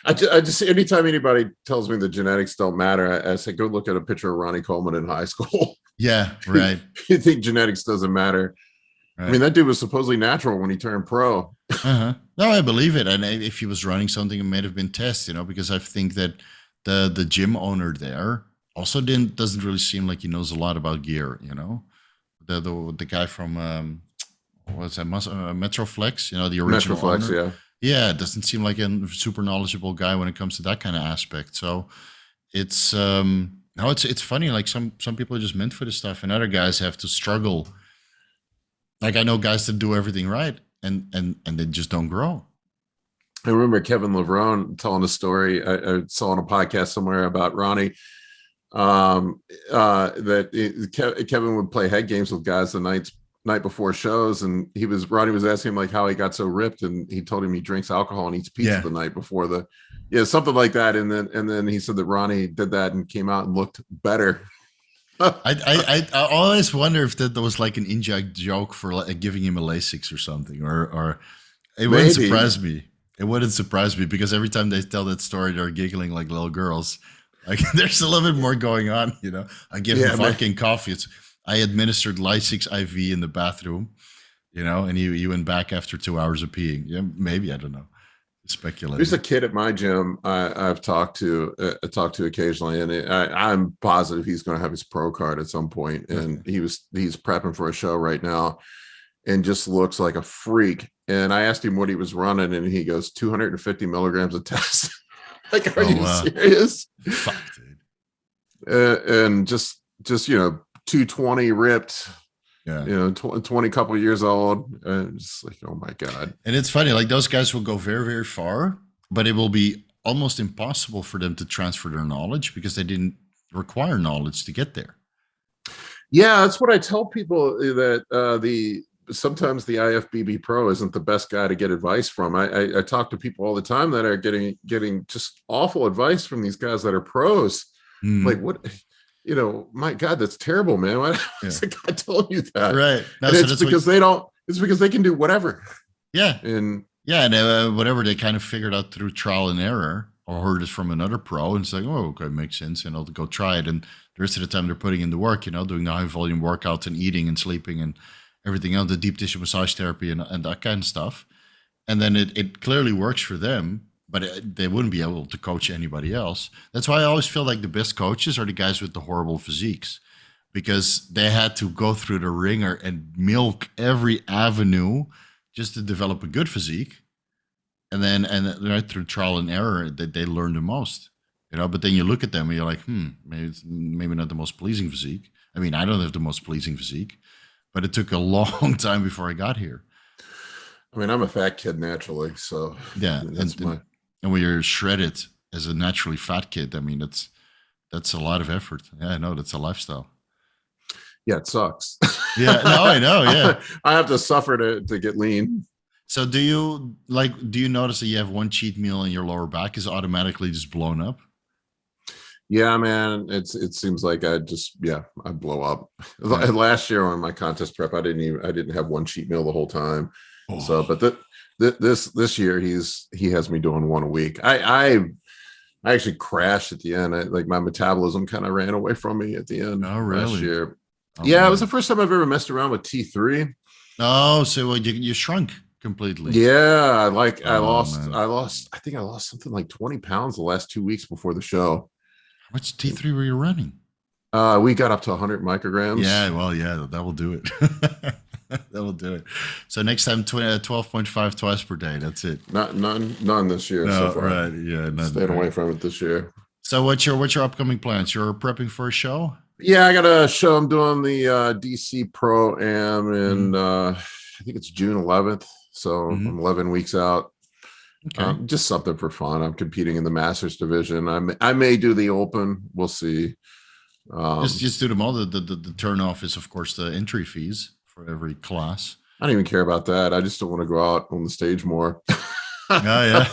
I just anytime anybody tells me that genetics don't matter, I say, go look at a picture of Ronnie Coleman in high school. Yeah, right. You think genetics doesn't matter. Right. I mean, that dude was supposedly natural when he turned pro. No, I believe it. And if he was running something, it may have been tests, because I think that the gym owner there also doesn't really seem like he knows a lot about gear, the guy from what's that, Metroflex, the original Metroflex, owner. Yeah, it doesn't seem like a super knowledgeable guy when it comes to that kind of aspect. So it's it's funny, like some people are just meant for this stuff, and other guys have to struggle. Like I know guys that do everything right and they just don't grow. I remember Kevin Levrone telling a story I saw on a podcast somewhere about Ronnie, that Kevin would play head games with guys the nights night before shows, and Ronnie was asking him like how he got so ripped, and he told him he drinks alcohol and eats pizza the night before something like that. And then he said that Ronnie did that and came out and looked better. I always wonder if that was like an in-joke joke for like giving him a Lasix or something, or it wouldn't surprise me. It wouldn't surprise me because every time they tell that story, they're giggling like little girls. Like there's a little bit more going on, you know. I give him vodka and coffee. I administered Lasix IV in the bathroom, you know, and he went back after 2 hours of peeing. Yeah, maybe, I don't know. Speculating. There's a kid at my gym I've talked to occasionally, and I'm positive he's going to have his pro card at some point. And he's prepping for a show right now, and just looks like a freak. And I asked him what he was running, and he goes 250 milligrams a test. Like, are you serious? Fuck, dude. And just 220 ripped. Yeah, 20 couple years old, and it's like, oh my god. And it's funny, like those guys will go very, very far, but it will be almost impossible for them to transfer their knowledge because they didn't require knowledge to get there. Yeah, that's what I tell people, that sometimes the IFBB pro isn't the best guy to get advice from. I talk to people all the time that are getting just awful advice from these guys that are pros. Like, what? You know, my God, that's terrible, man. Why is the guy telling you that? Right. No, and it's because it's because they can do whatever. Yeah. And whatever they kind of figured out through trial and error or heard it from another pro and it's like, oh, okay, makes sense. And I'll go try it. And the rest of the time they're putting in the work, you know, doing the high volume workouts and eating and sleeping and everything else, the deep tissue massage therapy and that kind of stuff. And then it clearly works for them. But they wouldn't be able to coach anybody else. That's why I always feel like the best coaches are the guys with the horrible physiques, because they had to go through the ringer and milk every avenue just to develop a good physique. And then right through trial and error, they learn the most. You know, but then you look at them and you're like, maybe not the most pleasing physique. I mean, I don't have the most pleasing physique, but it took a long time before I got here. I mean, I'm a fat kid naturally, so yeah, and when you're shredded as a naturally fat kid, I mean, that's a lot of effort. Yeah, I know, that's a lifestyle. Yeah, it sucks. Yeah, no, I know. Yeah, I have to suffer to get lean. So do you notice that you have one cheat meal and your lower back is automatically just blown up? Yeah, man, it seems like I blow up. Yeah. Last year on my contest prep, I didn't have one cheat meal the whole time. Oh. So, but this year he has me doing one a week. I actually crashed at the end. Like my metabolism kind of ran away from me at the end. Oh, really? Last year. Oh, yeah, man. It was the first time I've ever messed around with T3. Oh, so you shrunk completely. Yeah, I lost. I think I lost something like 20 pounds the last 2 weeks before the show. How much T3 were you running? We got up to 100 micrograms. Yeah, well, yeah, that will do it. That will do it. So next time, 12.5 twice per day. That's it. None this year. No, so far. Right? Yeah, staying away from it this year. So what's your upcoming plans? You're prepping for a show? Yeah, I got a show. I'm doing the DC Pro Am, and I think it's June 11th. So I'm 11 weeks out. Okay. Just something for fun. I'm competing in the Masters division. I may do the Open. We'll see. Just do them all. The turn off is, of course, the entry fees for every class. I don't even care about that. I just don't want to go out on the stage more. Oh yeah.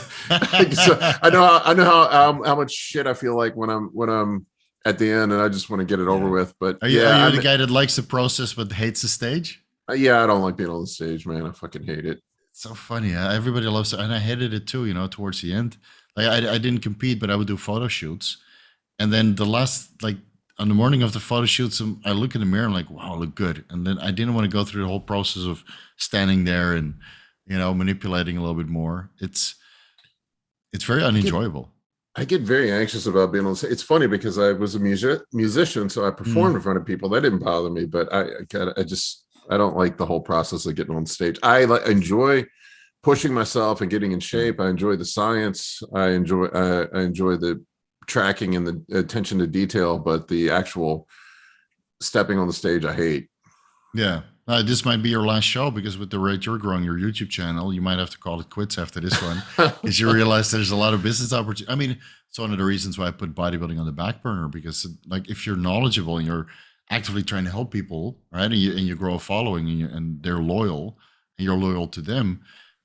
So I know how much shit I feel like when I'm at the end, and I just want to get it over with. But are you the guy that likes the process but hates the stage? Yeah, I don't like being on the stage, man. I fucking hate it. It's so funny. Everybody loves it, and I hated it too. You know, towards the end, like I didn't compete, but I would do photo shoots, and then the last on the morning of the photo shoots, I look in the mirror and I'm like, wow, I look good. And then I didn't want to go through the whole process of standing there and, you know, manipulating a little bit more. It's very unenjoyable. I get very anxious about being on stage. It's funny because I was a musician, so I performed in front of people. That didn't bother me, but I don't like the whole process of getting on stage. I enjoy pushing myself and getting in shape. I enjoy the science. I enjoy the tracking and the attention to detail, but the actual stepping on the stage, I hate. Yeah. This might be your last show, because with the rate you're growing your YouTube channel, you might have to call it quits after this one, because you realize there's a lot of business opportunity. I mean, it's one of the reasons why I put bodybuilding on the back burner, because if you're knowledgeable and you're actively trying to help people, right? And you grow a following, and they're loyal, and you're loyal to them,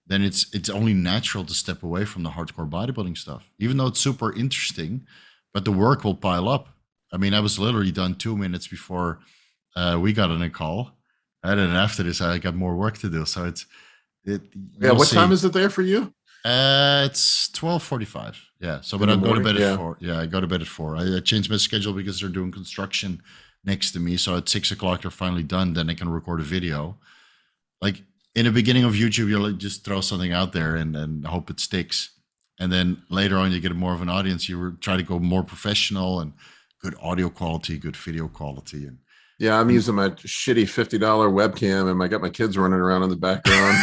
then it's only natural to step away from the hardcore bodybuilding stuff, even though it's super interesting, but the work will pile up. I mean, I was literally done 2 minutes before we got on a call, and then after this, I got more work to do. So Yeah. What time is it there for you? It's 12:45. Yeah. So, but I go to bed at 4. Yeah, I go to bed at 4. I changed my schedule because they're doing construction next to me. So at 6 o'clock, they're finally done. Then I can record a video. Like in the beginning of YouTube, you'll just throw something out there and hope it sticks. And then later on, you get more of an audience. You try to go more professional and good audio quality, good video quality, and yeah, I'm using my shitty $50 webcam, and I got my kids running around in the background.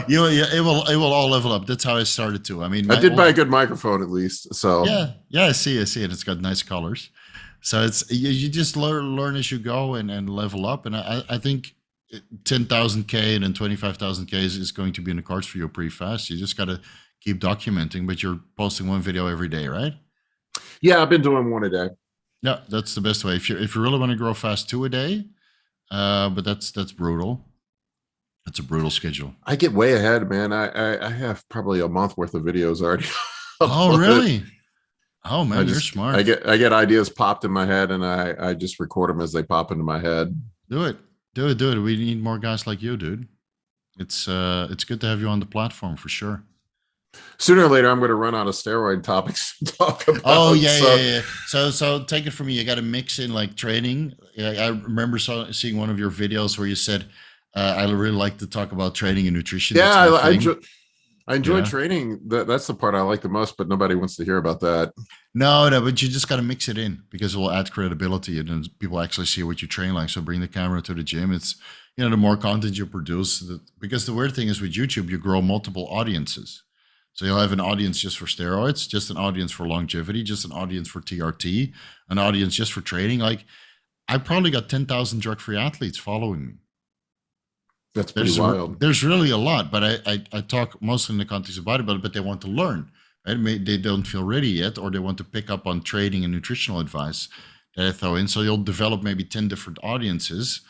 It will all level up. That's how I started too. I mean, I did buy a good microphone at least. So yeah, I see it. It's got nice colors. So it's you just learn as you go and level up. And I think 10,000K and then 25,000K is going to be in the cards for you pretty fast. You just got to keep documenting, but you're posting one video every day, right? Yeah, I've been doing one a day. Yeah, that's the best way. If you really want to grow fast, 2 a day, but that's brutal. That's a brutal schedule. I get way ahead, man. I have probably a month worth of videos already. Oh, really? Oh man, you're smart. I get ideas popped in my head, and I just record them as they pop into my head. Do it. We need more guys like you, dude. It's good to have you on the platform for sure. Sooner or later, I'm going to run out of steroid topics to talk about. Oh yeah. So take it from me. You got to mix in like training. I remember seeing one of your videos where you said, "I really like to talk about training and nutrition." Yeah, I enjoy training. That's the part I like the most, but nobody wants to hear about that. No, but you just got to mix it in because it will add credibility, and then people actually see what you train like. So bring the camera to the gym. It's the more content you produce, because the weird thing is with YouTube, you grow multiple audiences. So you'll have an audience just for steroids, just an audience for longevity, just an audience for TRT, an audience just for training. Like I probably got 10,000 drug-free athletes following me. That's pretty wild. There's really a lot, but I talk mostly in the context of bodybuilding, but they want to learn. Right? They don't feel ready yet, or they want to pick up on training and nutritional advice that I throw in. So you'll develop maybe 10 different audiences.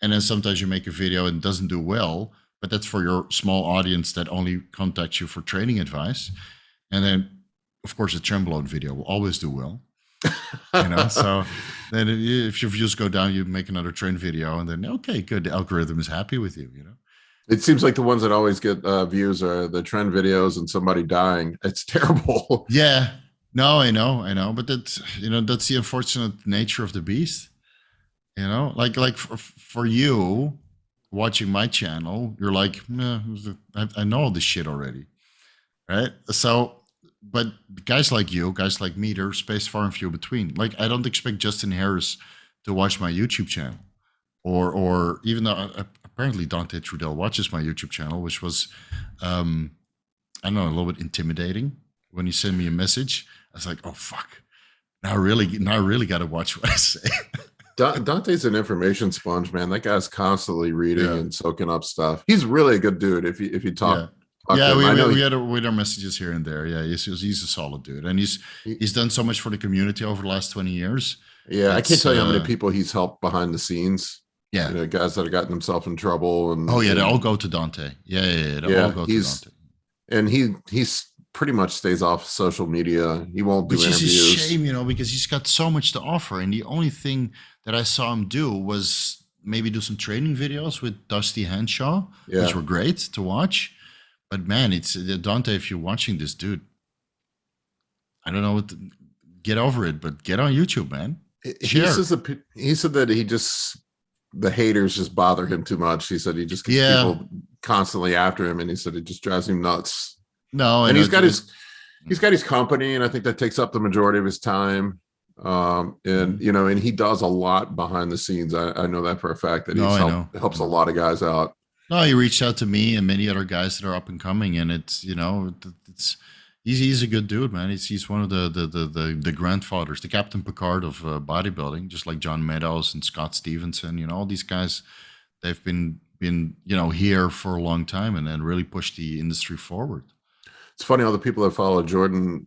And then sometimes you make a video and it doesn't do well, but that's for your small audience that only contacts you for training advice. And then, of course, a Tremblown video will always do well. So then if your views go down, you make another train video, and then okay, good, the algorithm is happy with you. It seems like the ones that always get views are the trend videos and somebody dying. It's terrible. Yeah, no, I know, but that's that's the unfortunate nature of the beast. Like for you watching my channel, you're like, I know all this shit already, right? So. But guys like you, guys like me, there's space far and few between. Like, I don't expect Justin Harris to watch my YouTube channel, or even though apparently Dante Trudel watches my YouTube channel, which was, I don't know, a little bit intimidating when he sent me a message. I was like, oh fuck, now I really got to watch what I say. Dante's an information sponge, man. That guy's constantly reading and soaking up stuff. He's really a good dude. If you talk. Yeah. We had our messages here and there. Yeah, he's a solid dude, and he's done so much for the community over the last 20 years. Yeah, I can't tell you how many people he's helped behind the scenes. Yeah, guys that have gotten themselves in trouble. And they all go to Dante. They all go to Dante. And he's pretty much stays off social media. He won't do interviews. Which is a shame, because he's got so much to offer. And the only thing that I saw him do was maybe do some training videos with Dusty Henshaw, which were great to watch. But man, it's Dante. If you're watching this, dude, I don't know get over it, but get on YouTube, man. He said that the haters just bother him too much. He said he just gets people constantly after him, and he said it just drives him nuts. No, and he's got his company, and I think that takes up the majority of his time. And he does a lot behind the scenes. I know that for a fact that helps a lot of guys out. No, he reached out to me and many other guys that are up and coming, and he's a good dude, man. He's one of the grandfathers, the Captain Picard of bodybuilding, just like John Meadows and Scott Stevenson. All these guys, they've been here for a long time and then really pushed the industry forward. It's funny, all the people that follow Jordan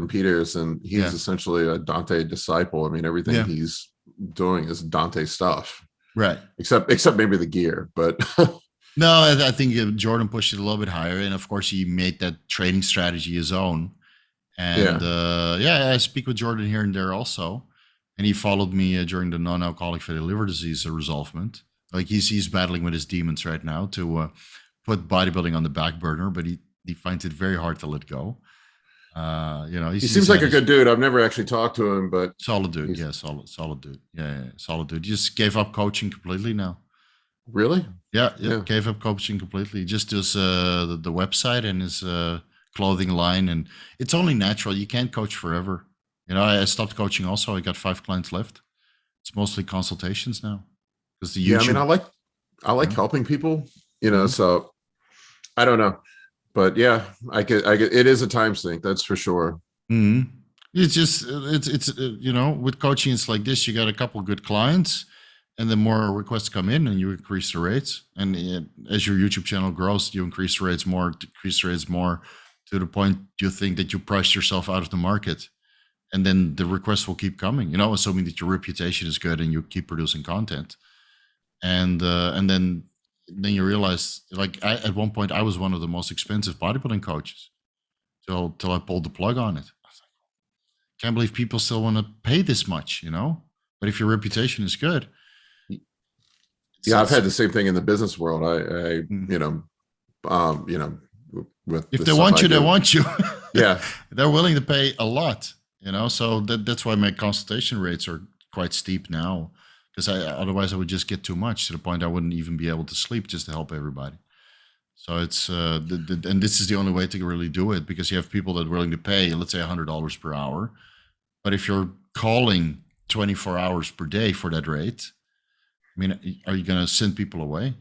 Peters, and he's essentially a Dante disciple. I mean, everything he's doing is Dante stuff, Right. except maybe the gear, but No, I think Jordan pushed it a little bit higher, and of course he made that training strategy his own. And I speak with Jordan here and there also, and he followed me during the non-alcoholic fatty liver disease resolvement. Like he's battling with his demons right now to put bodybuilding on the back burner, but he finds it very hard to let go. He seems like a good dude. I've never actually talked to him, but solid dude. Yeah, solid dude. Yeah, solid dude. He just gave up coaching completely now. Really? Yeah. Gave up coaching completely. Just does the website and his clothing line, and it's only natural. You can't coach forever. I stopped coaching also. I got 5 clients left. It's mostly consultations now because the YouTube. Yeah, I mean, I like helping people. So I don't know. But yeah, I get it is a time sink, that's for sure. Mm-hmm. It's just it's with coaching it's like this. You got a couple good clients, and the more requests come in, and you increase the rates. And as your YouTube channel grows, you increase the rates more to the point you think that you priced yourself out of the market, and then the requests will keep coming. Assuming that your reputation is good and you keep producing content, and then you realize, like at one point, I was one of the most expensive bodybuilding coaches till I pulled the plug on it. I was like, can't believe people still want to pay this much, But if your reputation is good, I've had the same thing in the business world. With if they want you, they want you. Yeah, they're willing to pay a lot, So that's why my consultation rates are quite steep now. Because otherwise I would just get too much to the point I wouldn't even be able to sleep just to help everybody. So it's and this is the only way to really do it, because you have people that are willing to pay, let's say $100 per hour. But if you're calling 24 hours per day for that rate, I mean, are you going to send people away?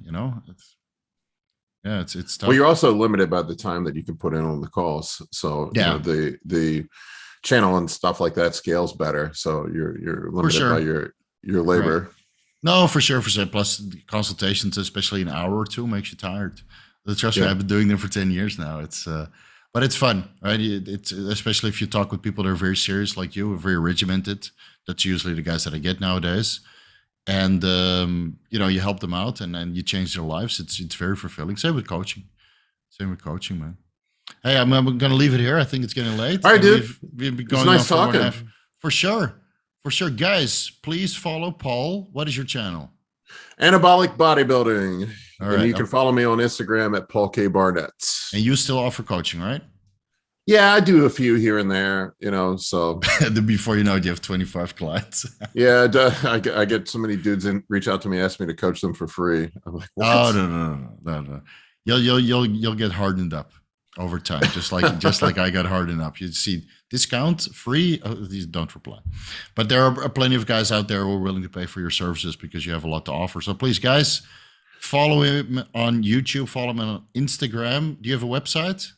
It's tough. Well, you're also limited by the time that you can put in on the calls. So the channel and stuff like that scales better. So you're limited by your labor. Right. No, for sure. Plus the consultations, especially an hour or two, makes you tired. Trust me, I've been doing them for 10 years now. But it's fun, right? It's especially if you talk with people that are very serious like you, very regimented. That's usually the guys that I get nowadays. And you help them out, and then you change their lives. It's very fulfilling. Same with coaching, man. Hey, I'm going to leave it here. I think it's getting late. All right, dude. We've been going nice on for talking. For sure, guys. Please follow Paul. What is your channel? Anabolic Bodybuilding. All right. And you can follow me on Instagram at Paul K. Barnett. And you still offer coaching, right? Yeah, I do a few here and there, so. Before you know it, you have 25 clients. Yeah, I get so many dudes reach out to me, ask me to coach them for free. I'm like, what? Oh, no. You'll get hardened up over time, just like I got hardened up. You see, discount, free, these don't reply. But there are plenty of guys out there who are willing to pay for your services because you have a lot to offer. So please, guys, follow him on YouTube, follow him on Instagram. Do you have a website?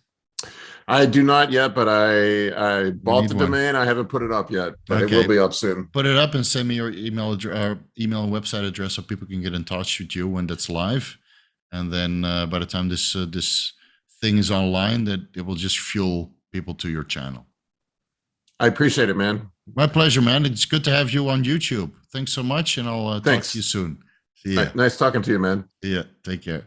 I do not yet, but I bought the domain. I haven't put it up yet, but it will be up soon. Put it up and send me your email and website address so people can get in touch with you when that's live. And then by the time this thing is online, that it will just fuel people to your channel. I appreciate it, man. My pleasure, man. It's good to have you on YouTube. Thanks so much, and I'll talk to you soon. See ya. Nice talking to you, man. Yeah, take care.